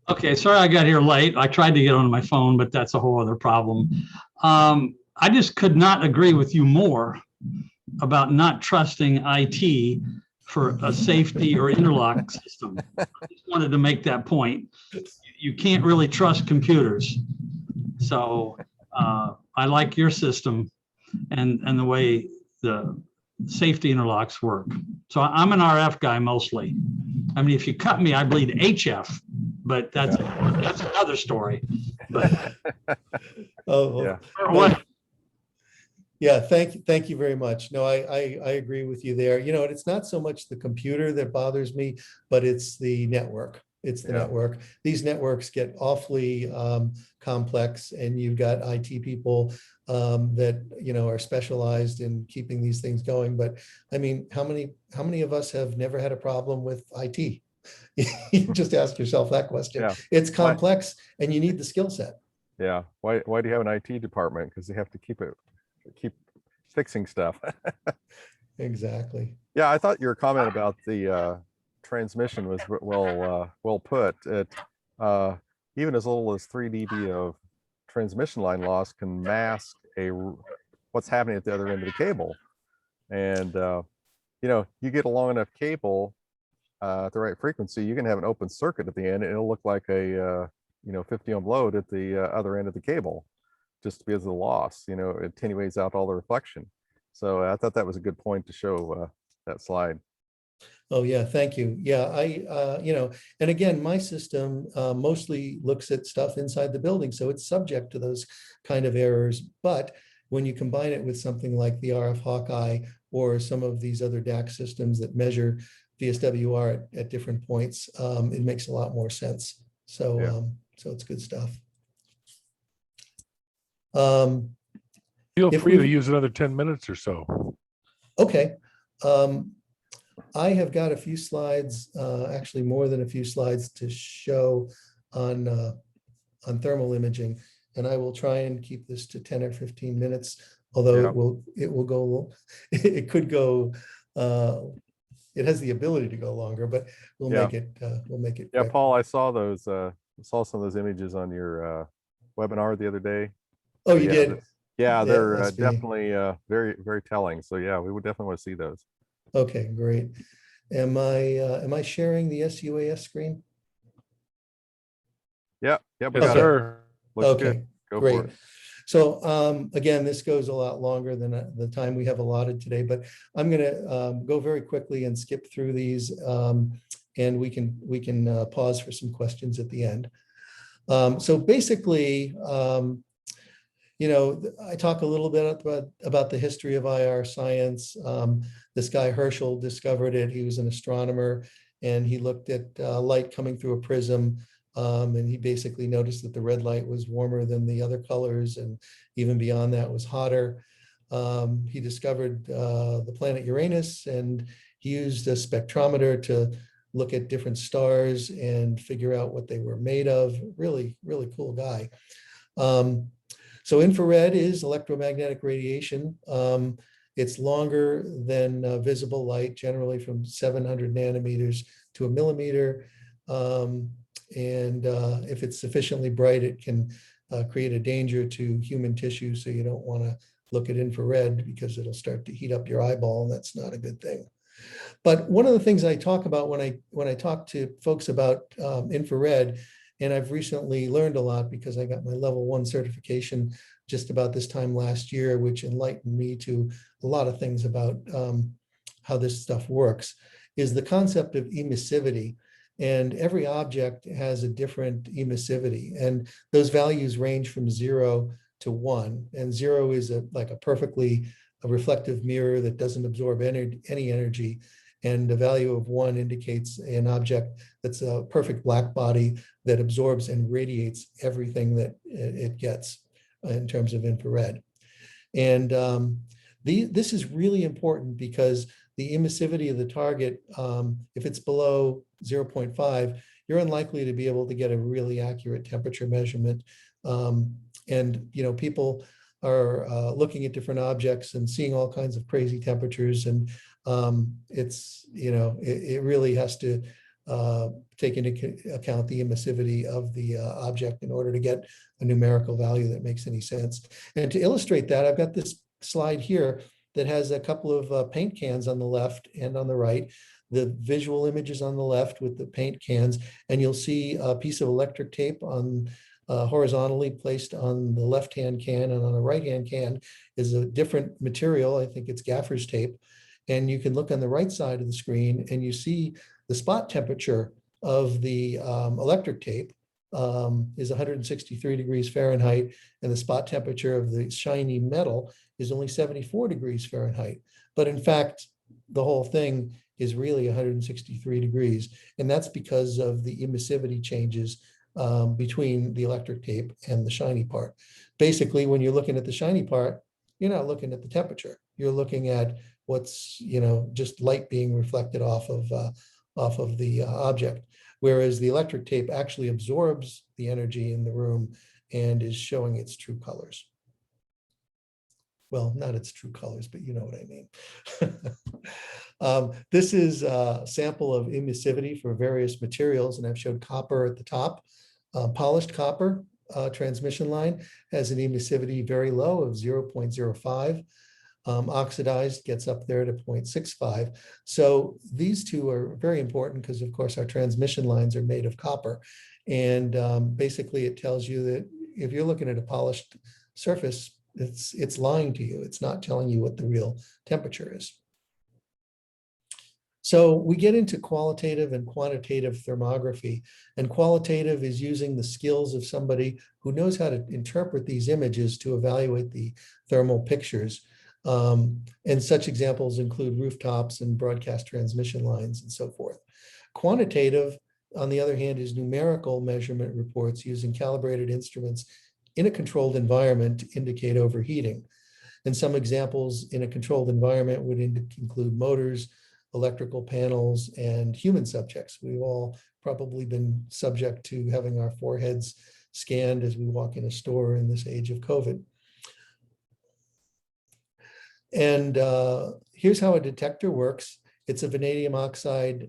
Okay, sorry I got here late. I tried to get on my phone, but that's a whole other problem. I just could not agree with you more about not trusting IT for a safety or interlock system. I just wanted to make that point. You can't really trust computers. So I like your system. and the way the safety interlocks work. So I'm an RF guy mostly. I mean, if you cut me, I bleed HF, but that's another story. But Oh, Yeah. what? yeah, thank you very much. No, I agree with you there. You know, and it's not so much the computer that bothers me, but it's the network. It's the Yeah. network. These networks get awfully complex, and you've got IT people that, you know, are specialized in keeping these things going. But I mean, how many of us have never had a problem with IT? You just ask yourself that question. Yeah. It's complex, and you need the skill set. Yeah. Why do you have an IT department? Because they have to keep fixing stuff. Exactly. Yeah, I thought your comment about the transmission was well put. It even as little as 3 dB of transmission line loss can mask what's happening at the other end of the cable. And you know, you get a long enough cable at the right frequency, you can have an open circuit at the end, and it'll look like a you know, 50 ohm load at the other end of the cable, just because of the loss. You know, it attenuates out all the reflection. So I thought that was a good point to show that slide. Oh, yeah, thank you. Yeah, you know, and again, my system mostly looks at stuff inside the building, so it's subject to those kind of errors. But when you combine it with something like the RF Hawkeye or some of these other DAC systems that measure VSWR at different points, it makes a lot more sense. So, Yeah. so it's good stuff. Feel If free to we- use another 10 minutes or so. Okay. I have got a few slides, actually more than a few slides to show on thermal imaging, and I will try and keep this to 10 or 15 minutes, although Yeah. it will go, it could go, it has the ability to go longer, but we'll Yeah. make it Yeah, quick. Paul, I saw those. Saw some of those images on your webinar the other day. Oh, So you yeah, did? Yeah, they're SBE. definitely very, very telling. So yeah, we would definitely want to see those. Okay, great. Am I sharing the sUAS screen? Yeah, we Yes, got it. sir. Looks Okay, good. Go great. for it. So again, this goes a lot longer than the time we have allotted today, but I'm going to go very quickly and skip through these, and we can pause for some questions at the end. So basically, you know, I talk a little bit about the history of IR science. This guy Herschel discovered it. He was an astronomer, and he looked at light coming through a prism. And he basically noticed that the red light was warmer than the other colors, and even beyond that was hotter. He discovered the planet Uranus, and he used a spectrometer to look at different stars and figure out what they were made of. Really, really cool guy. So infrared is electromagnetic radiation. It's longer than visible light, generally from 700 nanometers to a millimeter. And if it's sufficiently bright, it can create a danger to human tissue. So you don't want to look at infrared because it'll start to heat up your eyeball, and that's not a good thing. But one of the things I talk about when I talk to folks about infrared, and I've recently learned a lot because I got my level 1 certification just about this time last year, which enlightened me to a lot of things about how this stuff works, is the concept of emissivity. And every object has a different emissivity, and those values range from 0 to 1. And 0 is like a perfectly reflective mirror that doesn't absorb any energy. And the value of 1 indicates an object that's a perfect black body that absorbs and radiates everything that it gets in terms of infrared. And this is really important because the emissivity of the target, if it's below 0.5, you're unlikely to be able to get a really accurate temperature measurement. And you know, people are looking at different objects and seeing all kinds of crazy temperatures, and it's, you know, it really has to take into account the emissivity of the object in order to get a numerical value that makes any sense. And to illustrate that, I've got this slide here that has a couple of paint cans on the left and on the right. The visual images on the left with the paint cans, and you'll see a piece of electric tape on horizontally placed on the left-hand can, and on the right-hand can is a different material. I think it's gaffer's tape. And you can look on the right side of the screen and you see the spot temperature of the electric tape is 163 degrees Fahrenheit, and the spot temperature of the shiny metal is only 74 degrees Fahrenheit. But in fact, the whole thing is really 163 degrees. And that's because of the emissivity changes between the electric tape and the shiny part. Basically, when you're looking at the shiny part, you're not looking at the temperature. You're looking at what's, just light being reflected off of the object. Whereas the electric tape actually absorbs the energy in the room and is showing its true colors. Well, not its true colors, but you know what I mean. This is a sample of emissivity for various materials, and I've showed copper at the top. Polished copper transmission line has an emissivity very low of 0.05. Oxidized gets up there to 0.65. So these two are very important because, of course, our transmission lines are made of copper. And basically, it tells you that if you're looking at a polished surface, it's lying to you. It's not telling you what the real temperature is. So we get into qualitative and quantitative thermography, and qualitative is using the skills of somebody who knows how to interpret these images to evaluate the thermal pictures. And such examples include rooftops and broadcast transmission lines and so forth. Quantitative, on the other hand, is numerical measurement reports using calibrated instruments in a controlled environment to indicate overheating. And some examples in a controlled environment would include motors, electrical panels, and human subjects. We've all probably been subject to having our foreheads scanned as we walk in a store in this age of COVID. And here's how a detector works. It's a vanadium oxide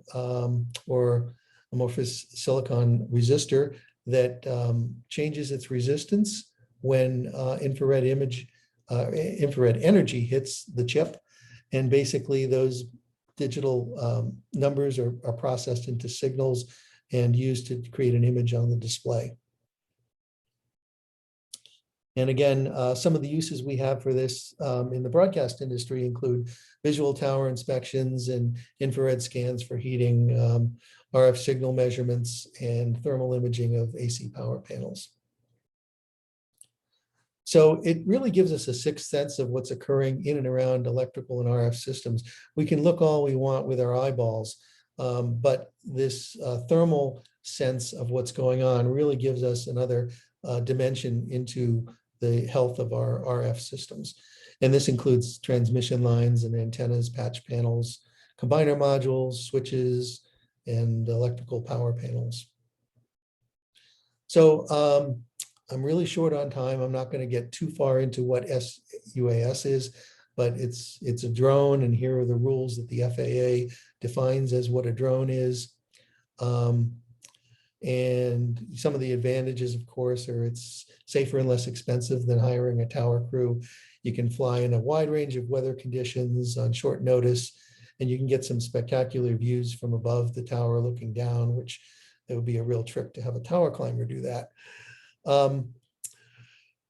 or amorphous silicon resistor that changes its resistance when infrared energy hits the chip. And basically those digital numbers are processed into signals and used to create an image on the display. And again, some of the uses we have for this in the broadcast industry include visual tower inspections and infrared scans for heating, RF signal measurements, and thermal imaging of AC power panels. So it really gives us a sixth sense of what's occurring in and around electrical and RF systems. We can look all we want with our eyeballs, but this thermal sense of what's going on really gives us another dimension into the health of our RF systems. And this includes transmission lines and antennas, patch panels, combiner modules, switches, and electrical power panels. So I'm really short on time. I'm not going to get too far into what sUAS is, but it's a drone, and here are the rules that the FAA defines as what a drone is. And some of the advantages, of course, are it's safer and less expensive than hiring a tower crew. You can fly in a wide range of weather conditions on short notice, and you can get some spectacular views from above the tower looking down, which it would be a real trick to have a tower climber do that.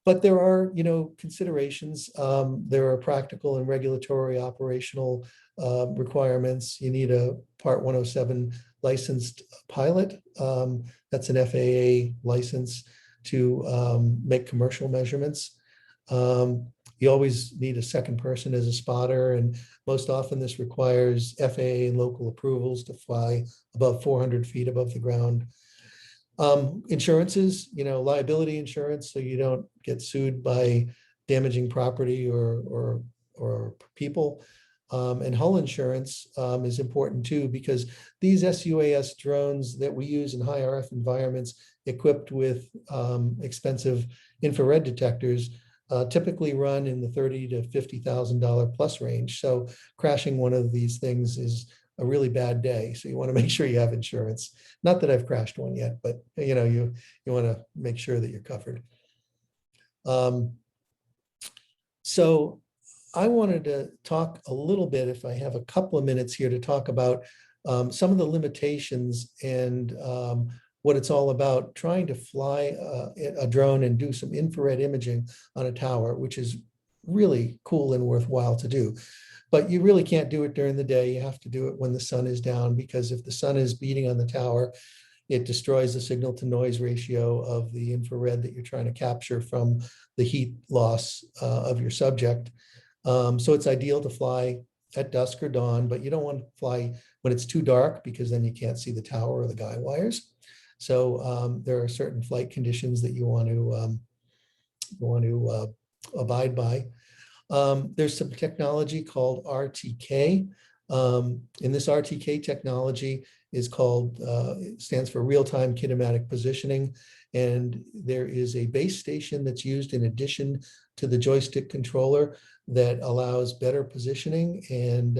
But there are, considerations. There are practical and regulatory operational requirements. You need a Part 107 licensed pilot. That's an FAA license to make commercial measurements. You always need a second person as a spotter, and most often this requires FAA and local approvals to fly above 400 feet above the ground. Insurances, liability insurance, so you don't get sued by damaging property or people. And hull insurance is important too, because these sUAS drones that we use in high RF environments equipped with expensive infrared detectors typically run in the $30,000 to $50,000 plus range. So crashing one of these things is a really bad day. So you want to make sure you have insurance. Not that I've crashed one yet, but you want to make sure that you're covered. So I wanted to talk a little bit, if I have a couple of minutes here, to talk about some of the limitations and what it's all about, trying to fly a drone and do some infrared imaging on a tower, which is really cool and worthwhile to do. But you really can't do it during the day. You have to do it when the sun is down, because if the sun is beating on the tower, it destroys the signal to noise ratio of the infrared that you're trying to capture from the heat loss of your subject. So it's ideal to fly at dusk or dawn, but you don't want to fly when it's too dark, because then you can't see the tower or the guy wires. So there are certain flight conditions that you want to abide by. There's some technology called RTK. And this RTK technology is called, it stands for real-time kinematic positioning. And there is a base station that's used in addition to the joystick controller that allows better positioning. And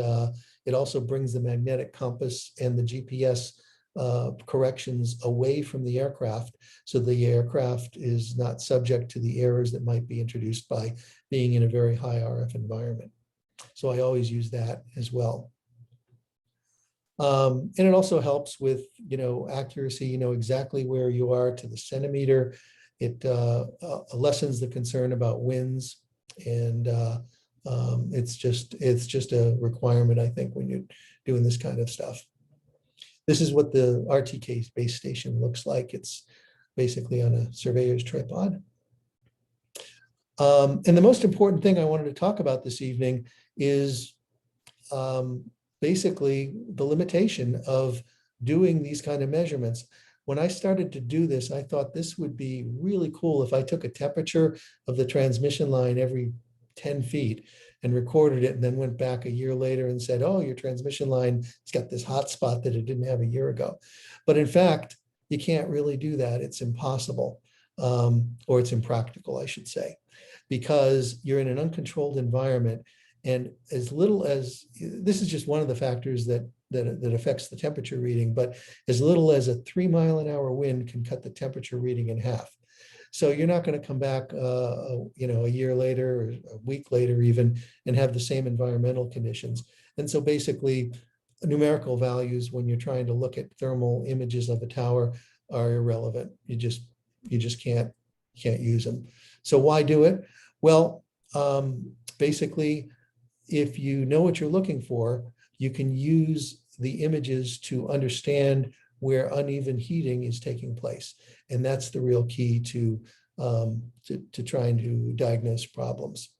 it also brings the magnetic compass and the GPS corrections away from the aircraft, so the aircraft is not subject to the errors that might be introduced by being in a very high RF environment. So I always use that as well. And it also helps with, accuracy, exactly where you are to the centimeter. It lessens the concern about winds, and it's just a requirement, I think, when you're doing this kind of stuff. This is what the RTK base station looks like. It's basically on a surveyor's tripod. And the most important thing I wanted to talk about this evening is basically the limitation of doing these kind of measurements. When I started to do this, I thought this would be really cool if I took a temperature of the transmission line every 10 feet and recorded it, and then went back a year later and said, oh, your transmission line has got this hot spot that it didn't have a year ago. But in fact, you can't really do that. It's impossible, or it's impractical, I should say, because you're in an uncontrolled environment. And as little as, this is just one of the factors that affects the temperature reading, but as little as a 3-mile-an-hour wind can cut the temperature reading in half. So you're not going to come back, a year later or a week later even, and have the same environmental conditions. And so basically, numerical values when you're trying to look at thermal images of a tower are irrelevant. You just can't use them. So why do it? Well, basically, if you know what you're looking for, you can use the images to understand where uneven heating is taking place. And that's the real key to trying to diagnose problems.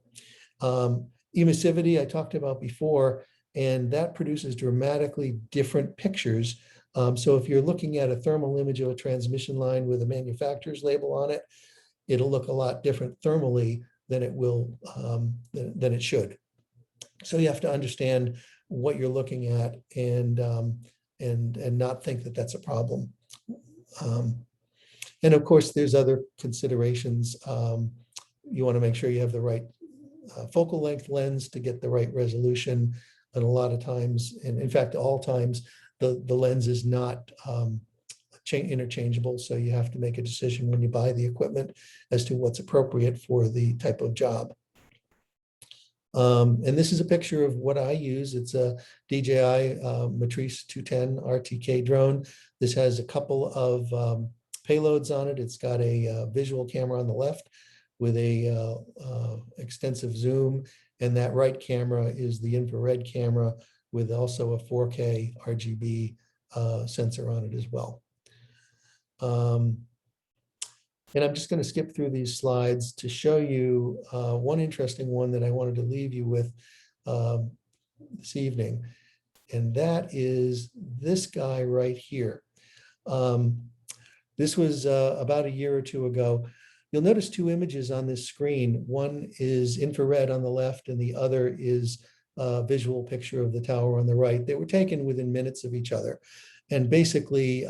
Emissivity I talked about before, and that produces dramatically different pictures. So if you're looking at a thermal image of a transmission line with a manufacturer's label on it, it'll look a lot different thermally than it will, than it should. So you have to understand what you're looking at and not think that that's a problem. And of course, there's other considerations. You want to make sure you have the right focal length lens to get the right resolution. And a lot of times, and in fact, all times, the lens is not interchangeable. So you have to make a decision when you buy the equipment as to what's appropriate for the type of job. And this is a picture of what I use. It's a DJI Matrice 210 RTK drone. This has a couple of payloads on it. It's got a visual camera on the left with a extensive zoom, and that right camera is the infrared camera with also a 4K RGB sensor on it as well. And I'm just going to skip through these slides to show you one interesting one that I wanted to leave you with this evening. And that is this guy right here. This was about a year or two ago. You'll notice two images on this screen. One is infrared on the left, and the other is a visual picture of the tower on the right. They were taken within minutes of each other. And basically,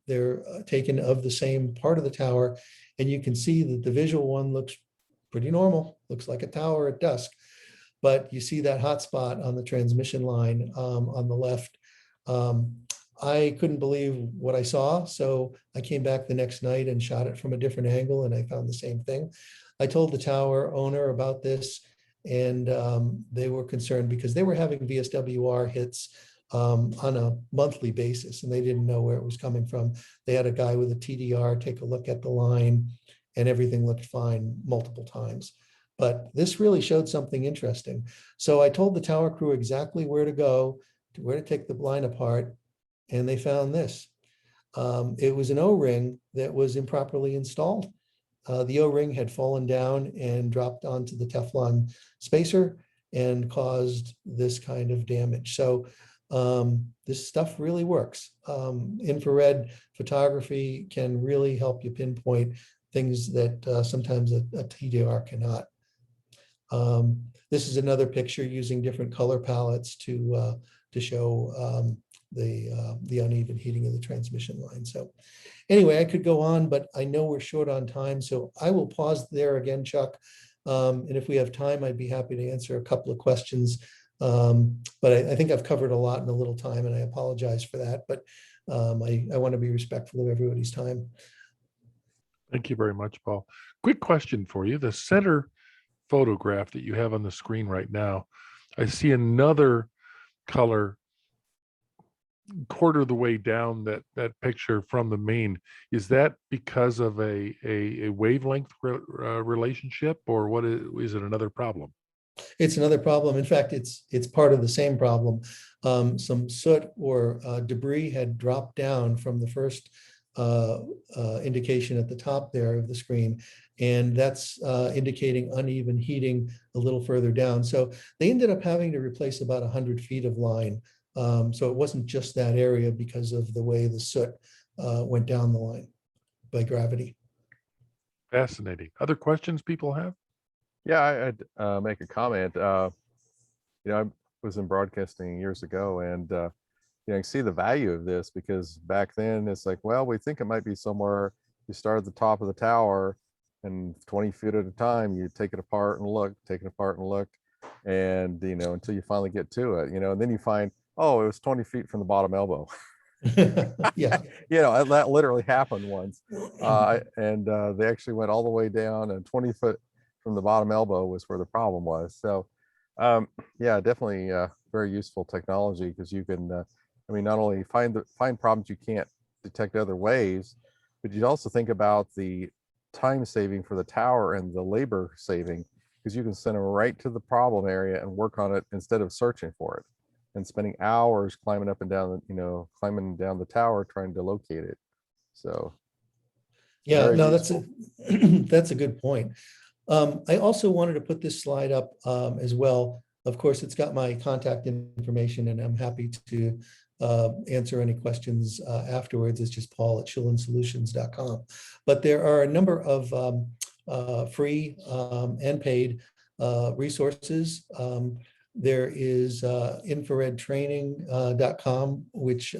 they're taken of the same part of the tower. And you can see that the visual one looks pretty normal, looks like a tower at dusk. But you see that hot spot on the transmission line on the left. I couldn't believe what I saw. So I came back the next night and shot it from a different angle, and I found the same thing. I told the tower owner about this, and they were concerned because they were having VSWR hits on a monthly basis, and they didn't know where it was coming from. They had a guy with a TDR take a look at the line, and everything looked fine multiple times. But this really showed something interesting. So I told the tower crew exactly where to go, where to take the line apart, and they found this. It was an O-ring that was improperly installed. The O-ring had fallen down and dropped onto the Teflon spacer and caused this kind of damage. So this stuff really works. Infrared photography can really help you pinpoint things that sometimes a TDR cannot. This is another picture using different color palettes to show the uneven heating of the transmission line. So anyway, I could go on, but I know we're short on time, so I will pause there again, Chuck. And if we have time, I'd be happy to answer a couple of questions. But I think I've covered a lot in a little time, and I apologize for that. But I want to be respectful of everybody's time. Thank you very much, Paul. Quick question for you. The center photograph that you have on the screen right now, I see another color quarter of the way down that picture from the main. Is that because of a wavelength relationship, or what is it another problem? It's another problem. In fact, it's part of the same problem. Some soot or debris had dropped down from the first indication at the top there of the screen, and that's indicating uneven heating a little further down. So they ended up having to replace about 100 feet of line. So it wasn't just that area because of the way the soot went down the line by gravity. Fascinating. Other questions people have? Yeah, I'd make a comment. I was in broadcasting years ago, and you can see the value of this, because back then it's like, well, we think it might be somewhere. You start at the top of the tower, and 20 feet at a time, you take it apart and look, take it apart and look, and until you finally get to it, and then you find, oh, it was 20 feet from the bottom elbow. Yeah. That literally happened once, and they actually went all the way down, and 20 foot from the bottom elbow was where the problem was. So yeah, definitely very useful technology, because you can not only find problems you can't detect other ways, but you'd also think about the time saving for the tower and the labor saving, because you can send them right to the problem area and work on it instead of searching for it and spending hours climbing up and down, climbing down the tower trying to locate it. So yeah, very no, useful. that's a good point. I also wanted to put this slide up as well. Of course, it's got my contact information, and I'm happy to answer any questions afterwards. It's just paul@shulinsolutions.com. But there are a number of free and paid resources. There is infra-red-training.com, which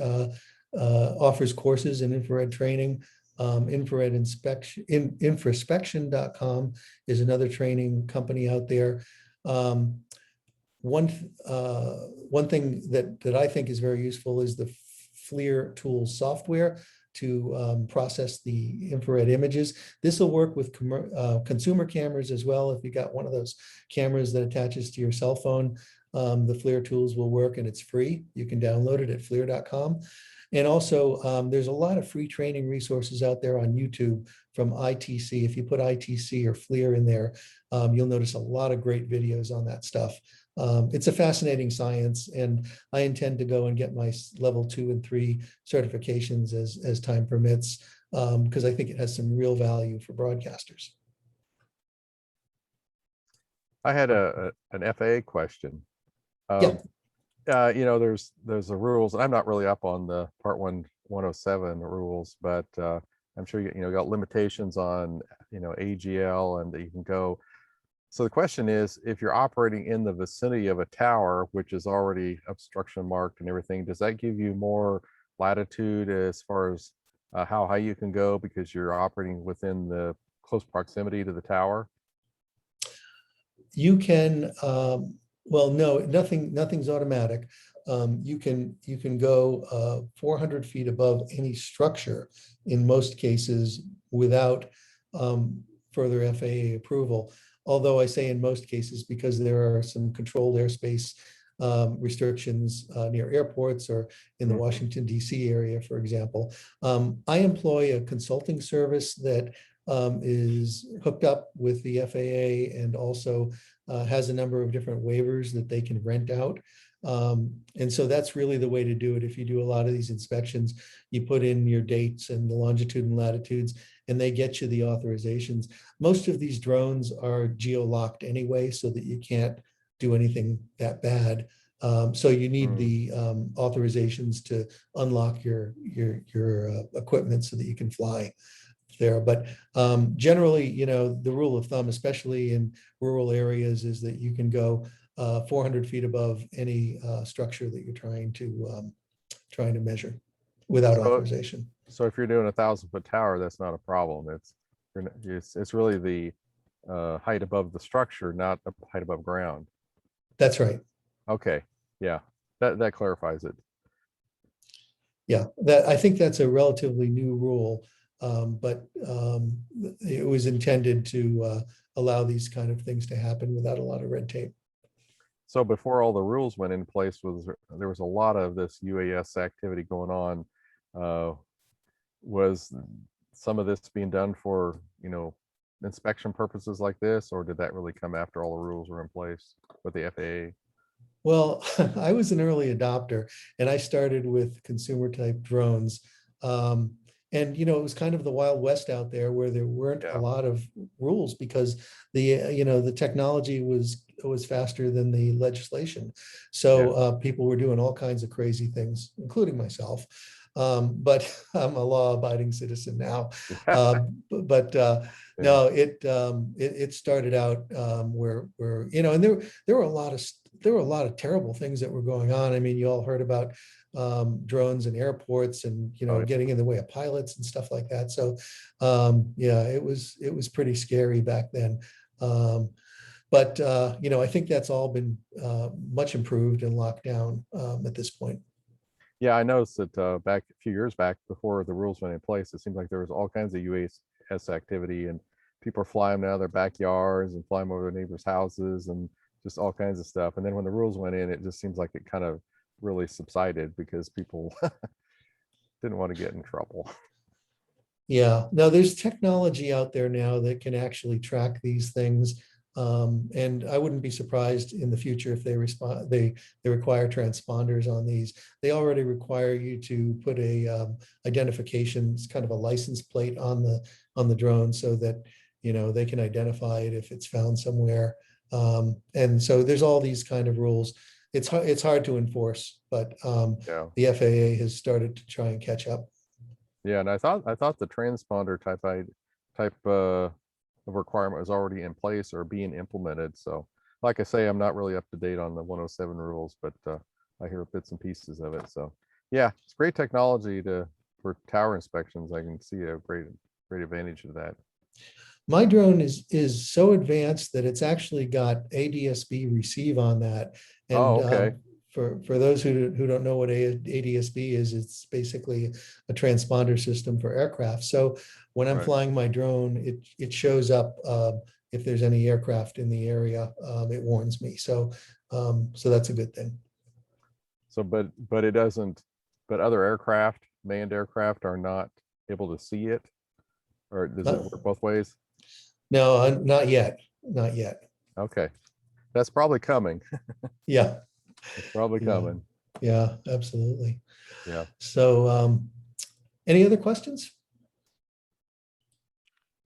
offers courses in infrared training. Infrared inspection, infraspection.com is another training company out there. One thing that I think is very useful is the FLIR tools software to process the infrared images. This will work with consumer cameras as well. If you got one of those cameras that attaches to your cell phone, the FLIR tools will work, and it's free. You can download it at FLIR.com. And also, there's a lot of free training resources out there on YouTube from ITC. If you put ITC or FLIR in there, you'll notice a lot of great videos on that stuff. It's a fascinating science, and I intend to go and get my level 2 and 3 certifications as time permits, because I think it has some real value for broadcasters. I had an FAA question. Yeah. There's the rules. I'm not really up on the Part 107 rules, but I'm sure you got limitations on AGL, and that you can go. So the question is, if you're operating in the vicinity of a tower, which is already obstruction marked and everything, does that give you more latitude as far as how high you can go, because you're operating within the close proximity to the tower? You can, well, no, nothing's automatic. You can go 400 feet above any structure in most cases without further FAA approval. Although I say in most cases, because there are some controlled airspace restrictions near airports or in the Mhm. Washington, DC area, for example. I employ a consulting service that is hooked up with the FAA and also has a number of different waivers that they can rent out. And so that's really the way to do it. If you do a lot of these inspections, you put in your dates and the longitude and latitudes, and they get you the authorizations. Most of these drones are geo-locked anyway, so that you can't do anything that bad. So you need the authorizations to unlock your equipment so that you can fly there. But generally, you know, the rule of thumb, especially in rural areas, is that you can go 400 feet above any structure that you're trying to measure without So- authorization. So if you're doing 1,000-foot tower, that's not a problem. It's really the height above the structure, not the height above ground. That's right. Okay, yeah, that clarifies it. Yeah, that I think that's a relatively new rule, but it was intended to allow these kind of things to happen without a lot of red tape. So before all the rules went in place, there was a lot of this UAS activity going on. Was some of this being done for, you know, inspection purposes like this, or did that really come after all the rules were in place with the FAA? Well, I was an early adopter and I started with consumer type drones. And, you know, it was kind of the Wild West out there where there weren't Yeah. a lot of rules because the technology was faster than the legislation. So people were doing all kinds of crazy things, including myself. But I'm a law abiding citizen now. No, it started out where you know, and there were a lot of terrible things that were going on. I mean, you all heard about drones in airports and, you know, Oh, yeah. getting in the way of pilots and stuff like that. So yeah, it was pretty scary back then. But you know, I think that's all been much improved and locked down at this point. Yeah, I noticed that back a few years back, before the rules went in place, it seemed like there was all kinds of UAS activity, and people are flying them out of their backyards and flying over their neighbors' houses and just all kinds of stuff. And then when the rules went in, it just seems like it kind of really subsided because people didn't want to get in trouble. Yeah, no, there's technology out there now that can actually track these things. And I wouldn't be surprised in the future if they require transponders on these. They already require you to put a identification, it's kind of a license plate on the drone so that, you know, they can identify it if it's found somewhere. And so there's all these kind of rules. It's hard to enforce, but Yeah. the FAA has started to try and catch up. Yeah, and I thought the transponder type of requirement was already in place or being implemented. So like I say, I'm not really up to date on the 107 rules, but I hear bits and pieces of it. So yeah, it's great technology for tower inspections. I can see a great advantage of that. My drone is so advanced that it's actually got ADSB receive on that. And Oh, okay. For those who don't know what ADSB is, it's basically a transponder system for aircraft. So when I'm Right. flying my drone, it shows up if there's any aircraft in the area, it warns me. So that's a good thing. So, but it doesn't. But other aircraft, manned aircraft, are not able to see it, or does it work both ways? No, not yet. Not yet. Okay, that's probably coming. Yeah. It's probably Yeah. coming. Yeah, absolutely. Yeah. So any other questions?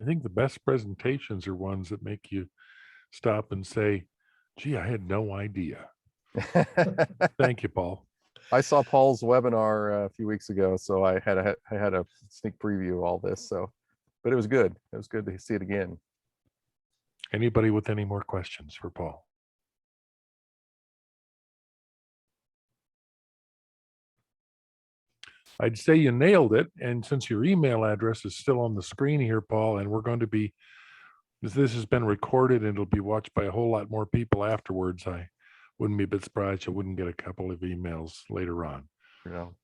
I think the best presentations are ones that make you stop and say, gee, I had no idea. Thank you, Paul. I saw Paul's webinar a few weeks ago, so I had a sneak preview of all this. So, but it was good. It was good to see it again. Anybody with any more questions for Paul? I'd say you nailed it. And since your email address is still on the screen here, Paul, and we're going to be, this has been recorded and it'll be watched by a whole lot more people afterwards, I wouldn't be a bit surprised you wouldn't get a couple of emails later on. You know.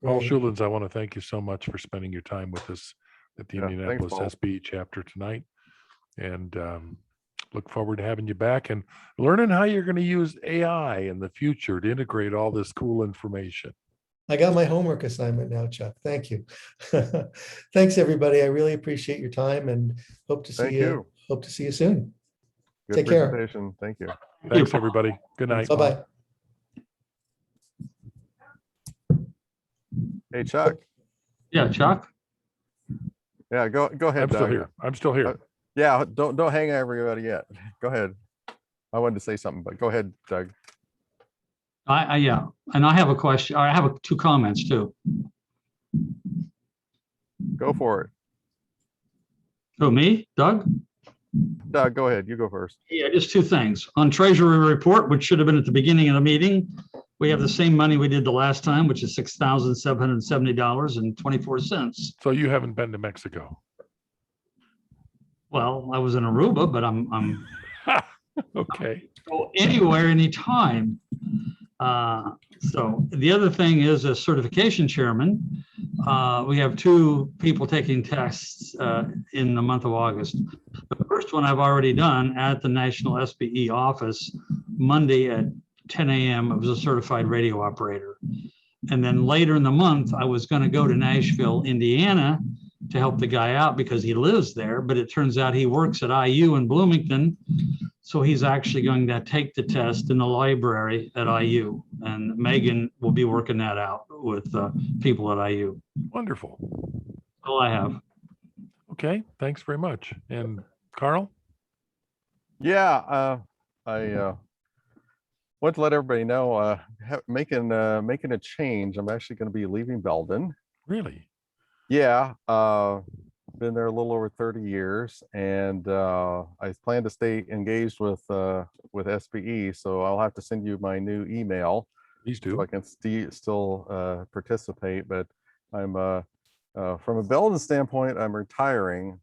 Paul Right. Shulins, I want to thank you so much for spending your time with us at the Yeah, thanks, Indianapolis Paul. SBE chapter tonight. And look forward to having you back and learning how you're going to use AI in the future to integrate all this cool information. I got my homework assignment now, Chuck. Thank you. Thanks, everybody. I really appreciate your time and hope to see Thank you. you. Hope to see you soon. Good Take care. presentation. Thank you. Thanks, Paul. everybody. Good night. Bye-bye. Hey, Chuck. Yeah, Chuck? Yeah, go ahead, I'm still Doug. here. I'm still here. Yeah, don't hang everybody yet. Go ahead. I wanted to say something, but go ahead, Doug. Yeah, and I have a question. I have two comments too. Go for it. Who, me, Doug? Doug, go ahead. You go first. Yeah, just two things. On treasury report, which should have been at the beginning of the meeting, we have the same money we did the last time, which is $6,770.24. So you haven't been to Mexico? Well, I was in Aruba, but I'm Okay. go anywhere, anytime. So the other thing is, as certification chairman, we have two people taking tests in the month of August. The first one I've already done at the National SBE office Monday at 10 a.m. It was a certified radio operator. And then later in the month, I was going to go to Nashville, Indiana to help the guy out because he lives there, but it turns out he works at IU in Bloomington. So he's actually going to take the test in the library at IU, and Megan will be working that out with people at IU. Wonderful. All I have. Okay. Thanks very much. And Carl? Yeah, I want to let everybody know, making a change. I'm actually going to be leaving Belden. Really? Yeah, been there a little over 30 years, and I plan to stay engaged with SBE. So I'll have to send you my new email These so two. I can still participate. But I'm from a Belden standpoint, I'm retiring,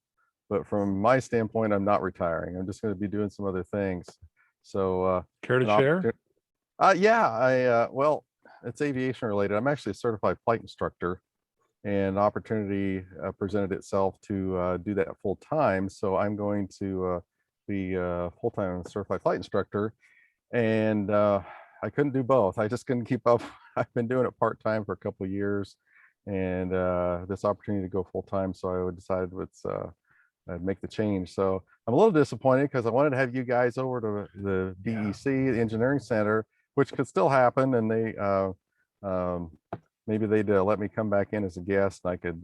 but from my standpoint, I'm not retiring. I'm just going to be doing some other things. So Care to an share? yeah, well, it's aviation related. I'm actually a certified flight instructor, and opportunity presented itself to do that full time. So I'm going to be a full-time certified flight instructor, and I couldn't do both. I just couldn't keep up. I've been doing it part-time for a couple of years, and this opportunity to go full-time, so I decided I'd make the change. So I'm a little disappointed because I wanted to have you guys over to the DEC, the Engineering Center, which could still happen, and they maybe they'd let me come back in as a guest, and I could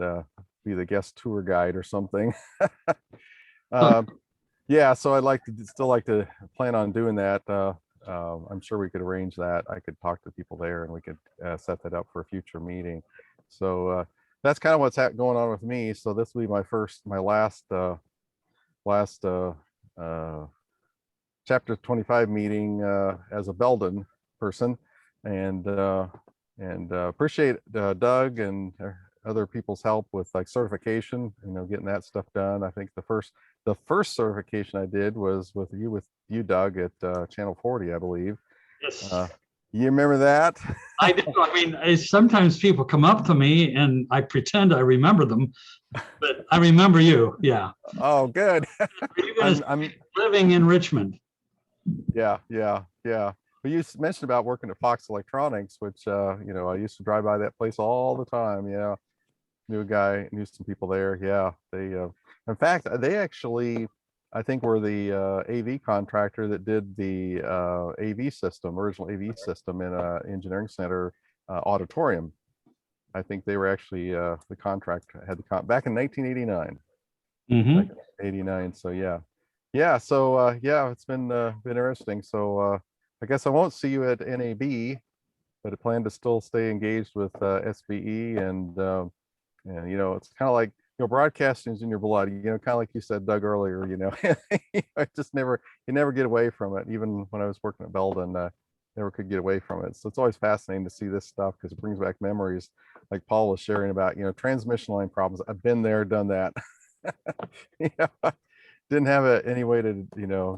be the guest tour guide or something. Yeah, so I'd still like to plan on doing that. I'm sure we could arrange that. I could talk to people there, and we could set that up for a future meeting. So that's kind of what's going on with me. So this will be my last Chapter 25 meeting as a Belden person, and appreciate Doug and other people's help with like certification, getting that stuff done. I think the first certification I did was with you Doug at Channel 40, I believe. Yes. You remember that? I do. I mean, sometimes people come up to me and I pretend I remember them, but I remember you. Yeah. Oh, good. You guys I'm living in Richmond. Yeah. Well, you mentioned about working at Fox Electronics, which I used to drive by that place all the time. Yeah, knew some people there. Yeah, they in fact, they actually, I think, were the AV contractor that did the original AV system in Engineering Center auditorium. I think they were actually the contract back in 1989. Mm-hmm. 89. So yeah. So yeah, it's been interesting. So I guess I won't see you at NAB, but I plan to still stay engaged with SBE, and it's kind of like broadcasting is in your blood. Kind of like you said, Doug, earlier. I just you never get away from it. Even when I was working at Belden, never could get away from it. So it's always fascinating to see this stuff because it brings back memories, like Paul was sharing about transmission line problems. I've been there, done that. Didn't have any way to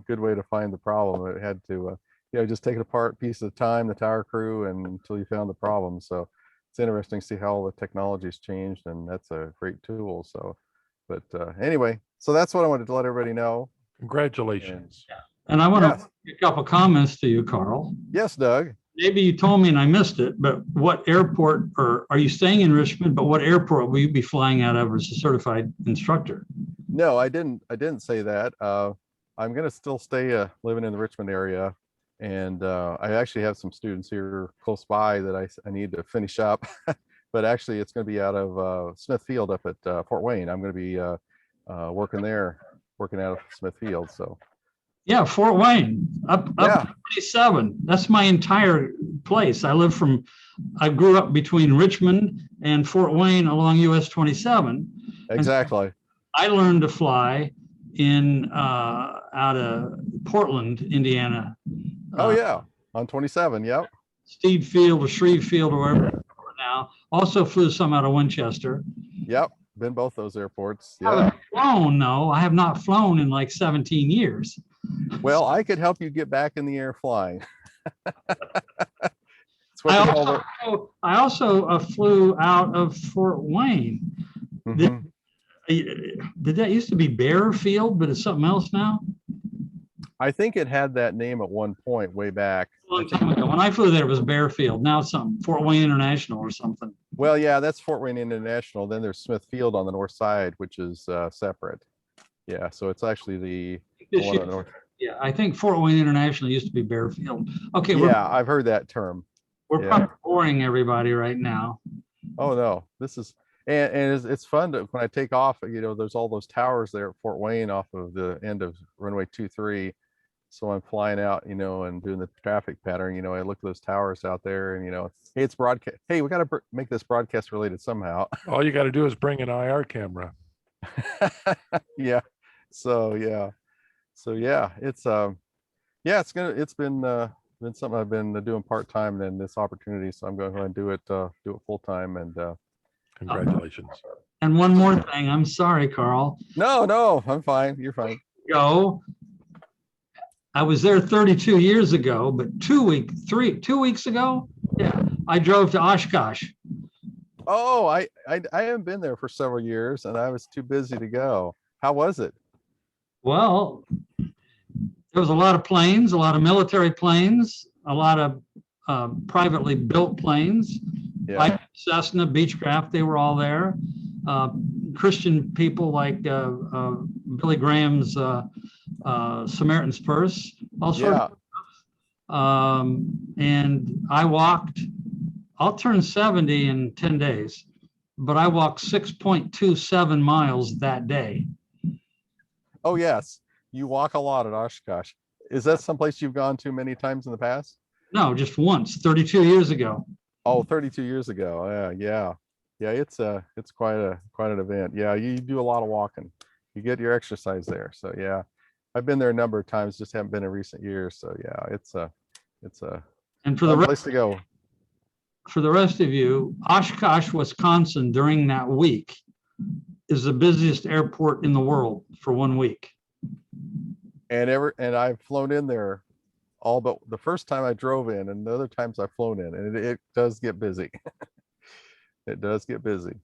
good way to find the problem. It had to just take it apart piece at a time, the tower crew, and until you found the problem. So it's interesting to see how all the technology's changed, and that's a great tool. So but anyway, so that's what I wanted to let everybody know. Congratulations. And I want Yes. to make a couple comments to you, Carl. Yes, Doug. Maybe you told me and I missed it, but what airport, or are you staying in Richmond, but what airport will you be flying out of as a certified instructor? No, I didn't say that. I'm going to still stay living in the Richmond area. And I actually have some students here close by that I need to finish up. But actually, it's going to be out of Smithfield up at Fort Wayne. I'm going to be working out of Smithfield. So Yeah, Fort Wayne, up Yeah. 27. That's my entire place. I grew up between Richmond and Fort Wayne along US 27. exactly. I learned to fly out of Portland, Indiana. Oh yeah, on 27. Yep. Steed Field or Shreve Field or wherever we're now. Also flew some out of Winchester. Yep. Been both those airports. I Yeah. haven't flown, no. I have not flown in like 17 years. Well, I could help you get back in the air flying. It's what I they call also flew out of Fort Wayne. Mhm. Did that used to be Bear Field, but it's something else now? I think it had that name at one point way back. A long time ago. When I flew there, it was Bear Field. Now it's something, Fort Wayne International or something. Well, yeah, that's Fort Wayne International. Then there's Smithfield on the north side, which is separate. Yeah, so it's actually the one on the north. Yeah, I think Fort Wayne International used to be Bear Field. Okay, Yeah, I've heard that term. we're yeah. probably boring everybody right now. Oh no, this is and it's fun to when I take off. There's all those towers there at Fort Wayne off of the end of runway 23. So I'm flying out, and doing the traffic pattern. I look at those towers out there, and hey, it's broadcast. Hey, we got to make this broadcast related somehow. All you got to do is bring an IR camera. Yeah. So yeah. It's it's been something I've been doing part time, and then this opportunity, so I'm going to go ahead and do it full time. And Congratulations. And one more thing, I'm sorry, Carl. no, I'm fine. You're fine. I was there 32 years ago, but 2 weeks ago, yeah, I drove to Oshkosh. Oh, I haven't been there for several years, and I was too busy to go. How was it? Well, there was a lot of planes, a lot of military planes, a lot of privately built planes, Yeah. like Cessna, Beechcraft, they were all there. Christian people like Billy Graham's Samaritan's Purse, all sorts Yeah. of stuff. And I'll turn 70 in 10 days, but I walked 6.27 miles that day. Oh yes, you walk a lot at Oshkosh. Is that someplace you've gone to many times in the past? No, just once, 32 years ago. Oh, 32 years ago. Yeah. It's quite an event. Yeah, you do a lot of walking. You get your exercise there. So yeah, I've been there a number of times, just haven't been in recent years. So yeah, it's a And for fun the place to go. rest of you, Oshkosh, Wisconsin during that week is the busiest airport in the world for 1 week. And I've flown in there all but the first time I drove in, and the other times I've flown in, and it does get busy. It does get busy.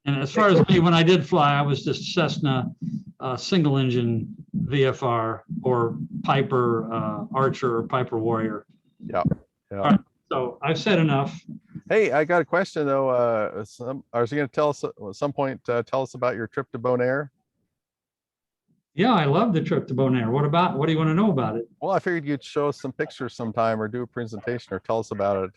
And as far as me, when I did fly, I was just Cessna single engine VFR or Piper Archer or Piper Warrior. Yeah. All right, so I've said enough. Hey, I got a question though. Are you going to tell us at some point? Tell us about your trip to Bonaire. Yeah, I love the trip to Bonaire. What do you want to know about it? Well, I figured you'd show us some pictures sometime, or do a presentation, or tell us about it.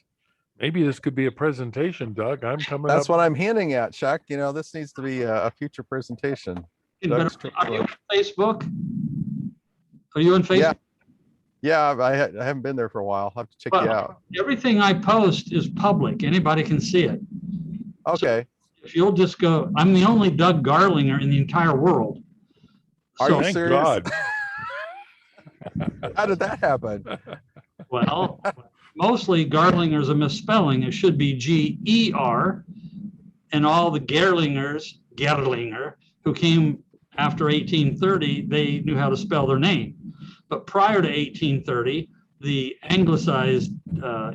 Maybe this could be a presentation, Doug. I'm coming That's up. what I'm hinting at, Chuck. This needs to be a future presentation. Doug's trip to Are you on Bonaire. Facebook? Are you on Facebook? Yeah, I haven't been there for a while. I'll have to check you out. Everything I post is public. Anybody can see it. Okay. If you'll just go, I'm the only Doug Garlinger in the entire world. Are So, you Thank serious? God. How did that happen? well, mostly Garlinger's a misspelling. It should be G-E-R. And all the Gerlinger, who came after 1830, they knew how to spell their name. But prior to 1830, the anglicized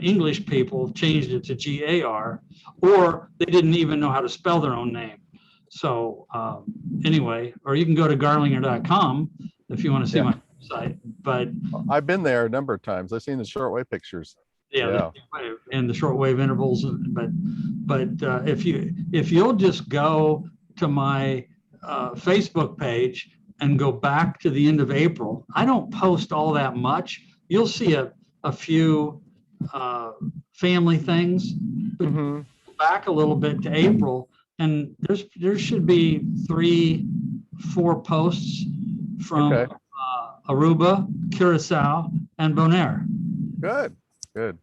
English people changed it to G-A-R, or they didn't even know how to spell their own name. So anyway, or you can go to garlinger.com if you want to see Yeah. my site. But I've been there a number of times. I've seen the shortwave pictures. yeah, and the shortwave intervals. But if you'll just go to my Facebook page and go back to the end of April, I don't post all that much. You'll see a few family things, but Mhm. back a little bit to April, and there should be 3-4 posts from Okay. Aruba, Curacao, and Bonaire. Good. Good.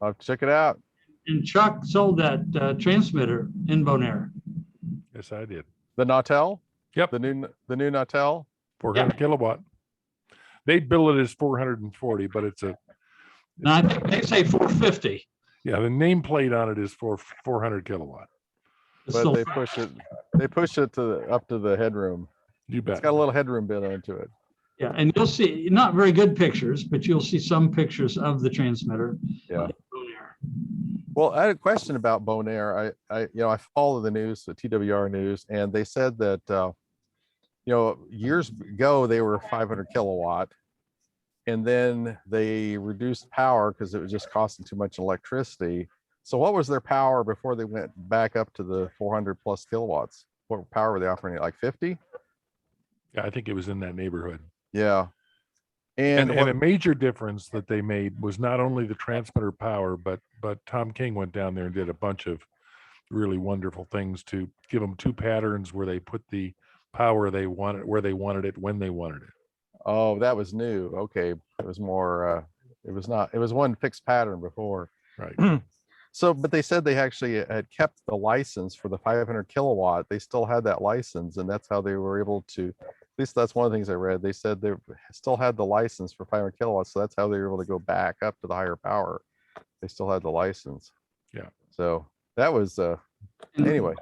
I'll check it out. And Chuck sold that transmitter in Bonaire. Yes, I did. The Nautel? Yep. The new Nautel? 400 kilowatt. They bill it as 440, but it's a, Now, I think they say 450. yeah, the nameplate on it is for 400 kilowatt. It's But still- they push it up to the headroom. You It's bet. got a little headroom built into it. Yeah, and you'll see, not very good pictures, but you'll see some pictures of the transmitter. Yeah. Bonaire. Well, I had a question about Bonaire. I follow the news, the TWR news, and they said that years ago they were 500 kilowatt, and then they reduced power because it was just costing too much electricity. So what was their power before they went back up to the 400 plus kilowatts? What power were they offering? Like 50? Yeah, I think it was in that neighborhood. Yeah. And what- a major difference that they made was not only the transmitter power, but Tom King went down there and did a bunch of really wonderful things to give them 2 patterns where they put the power they wanted, where they wanted it, when they wanted it. Oh, that was new. Okay. It was more, it was one fixed pattern before. Right. So, but they said they actually had kept the license for the 500 kilowatt. They still had that license, and that's how they were able to, at least that's one of the things I read. They said they still had the license for 500 kilowatts. So that's how they were able to go back up to the higher power. They still had the license. Yeah. So that was, anyway.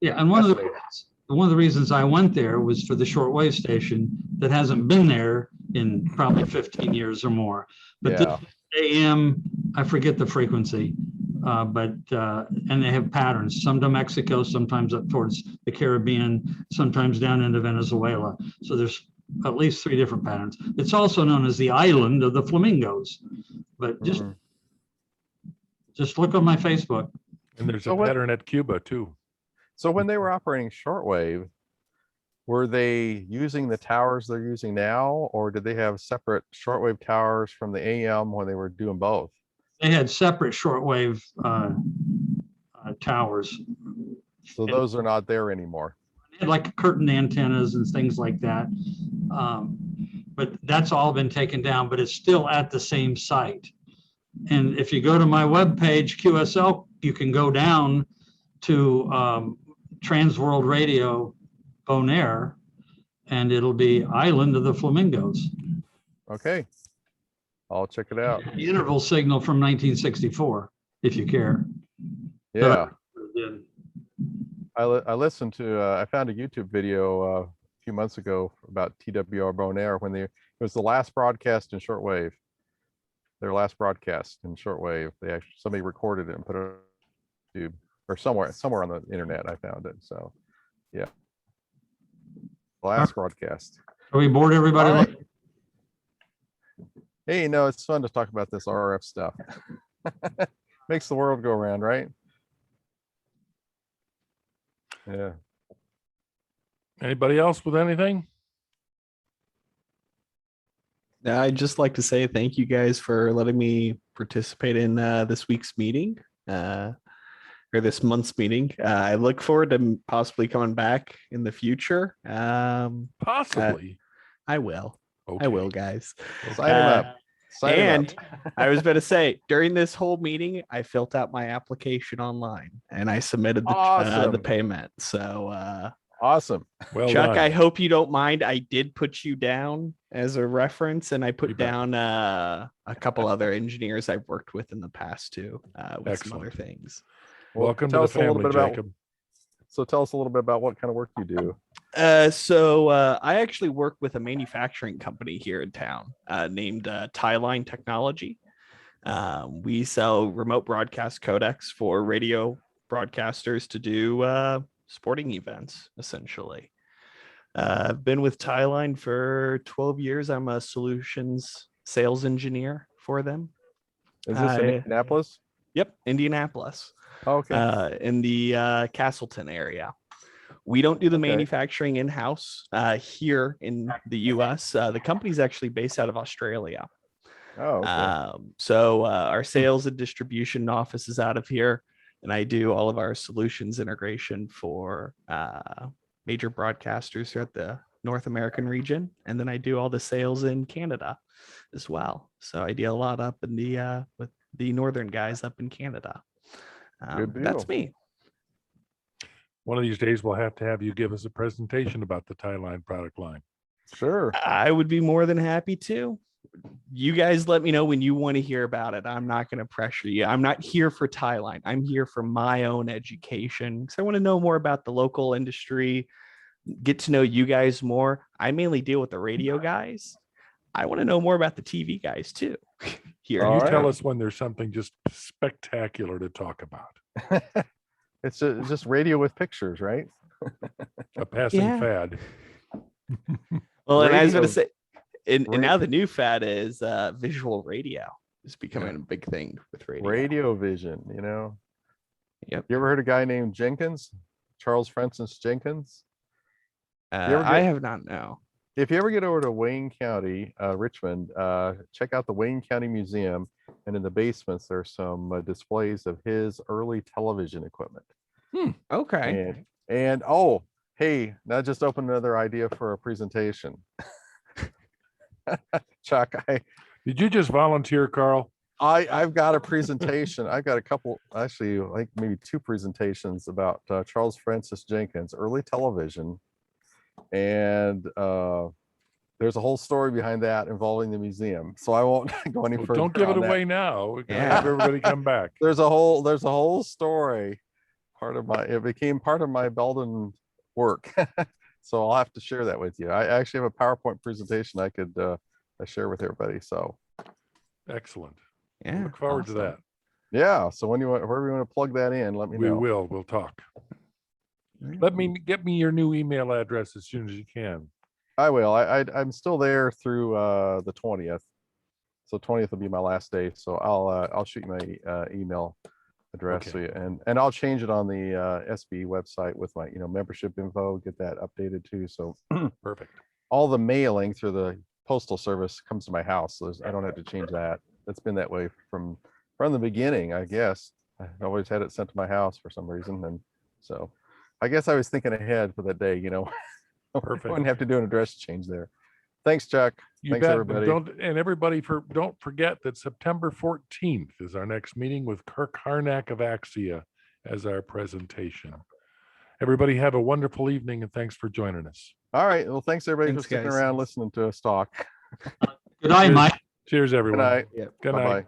Yeah, and one of the reasons I went there was for the shortwave station that hasn't been there in probably 15 years or more. But Yeah. this AM, I forget the frequency, and they have patterns, some to Mexico, sometimes up towards the Caribbean, sometimes down into Venezuela. So there's at least 3 different patterns. It's also known as the island of the flamingos. But Mhm. just look on my Facebook. And there's So a what- pattern at Cuba too. So when they were operating shortwave, were they using the towers they're using now, or did they have separate shortwave towers from the AM when they were doing both? They had separate shortwave towers. So those are not there anymore. They had like curtain antennas and things like that. But that's all been taken down, but it's still at the same site. And if you go to my webpage, QSL, you can go down to Trans World Radio Bonaire, and it'll be Island of the Flamingos. Okay. I'll check it out. The interval signal from 1964, if you care. Yeah. I listened to, I found a YouTube video a few months ago about TWR Bonaire when it was the last broadcast in shortwave. Their last broadcast in shortwave. Somebody recorded it and put it on YouTube or somewhere on the internet. I found it. So yeah. Last broadcast. Are we bored, everybody? All right. Hey, it's fun to talk about this RF stuff. Makes the world go around, right? Yeah. Anybody else with anything? I'd just like to say thank you guys for letting me participate in this week's meeting, or this month's meeting. I look forward to possibly coming back in the future. Possibly. I will. Okay. I will, guys. Sign him up. Sign him And up. I was about to say, during this whole meeting, I filled out my application online and I submitted the Awesome. payment. So, Awesome. Well Chuck, done. I hope you don't mind. I did put you down as a reference, and I You put bet. down a couple other engineers I've worked with in the past too, with some other Excellent. things. Well, Welcome to tell the us a little family, bit about- Jacob. So tell us a little bit about what kind of work you do. So I actually work with a manufacturing company here in town named Tieline Technology. We sell remote broadcast codecs for radio broadcasters to do sporting events, essentially. I've been with Tyline for 12 years. I'm a solutions sales engineer for them. Is this in I- Indianapolis? Yep, Indianapolis, Oh, okay. in the Castleton area. We don't do the Okay. manufacturing in-house here in the US. The company's actually based out of Australia. Oh, okay. So our sales and distribution office is out of here, and I do all of our solutions integration for major broadcasters throughout the North American region, and then I do all the sales in Canada as well. So I deal a lot up in the with the northern guys up in Canada. Good That's deal. me. One of these days, we'll have to have you give us a presentation about the Tyline product line. Sure. I would be more than happy to. You guys let me know when you want to hear about it. I'm not going to pressure you. I'm not here for Tyline. I'm here for my own education because I want to know more about the local industry, get to know you guys more. I mainly deal with the radio guys. I want to know more about the TV guys too. Here. All You right. tell us when there's something just spectacular to talk about. It's just radio with pictures, right? A passing Yeah. fad. Well, and I was going Radio- to say, and ra- now the new fad is visual radio is becoming a big thing with radio. Radio vision, you know. Yep. You ever heard a guy named Jenkins? Charles Francis Jenkins? ever I get- have not now. If you ever get over to Wayne County, Richmond, check out the Wayne County Museum, and in the basements there's some displays of his early television equipment. Okay. And oh, hey, that just opened another idea for a presentation. Chuck, Did you just volunteer, Carl? I've got a presentation. I've got a couple, actually, like maybe 2 presentations about Charles Francis Jenkins, early television. And there's a whole story behind that involving the museum. So I won't go any Well, further. don't give it on that. away now. We're gonna Yeah. have everybody come back. There's a whole story. It became part of my Belden work. So I'll have to share that with you. I actually have a PowerPoint presentation I could share with everybody. So Excellent. Yeah. Look forward to that. yeah. So wherever you want to plug that in, let me We know. will. We'll talk. Yeah. Get me your new email address as soon as you can. I will. I'm still there through the 20th. So 20th will be my last day. So I'll shoot you my email address. Okay. So and I'll change it on the SBE website with my membership info. Get that updated too. So Perfect. all the mailing through the postal service comes to my house. So I don't have to change that. It's been that way from the beginning, I guess. I always had it sent to my house for some reason, and so I guess I was thinking ahead for that day. Perfect. Wouldn't have to do an address change there. Thanks, Chuck. You Thanks, bet. everybody. Don't forget that September 14th is our next meeting with Kirk Harnack of Axia as our presentation. Everybody have a wonderful evening and thanks for joining us. All right. Well, thanks everybody Thanks, for sticking guys. around listening to us talk. Good night, Cheers. Mike. Cheers, Good everyone. night. Yep. Good night. Bye-bye.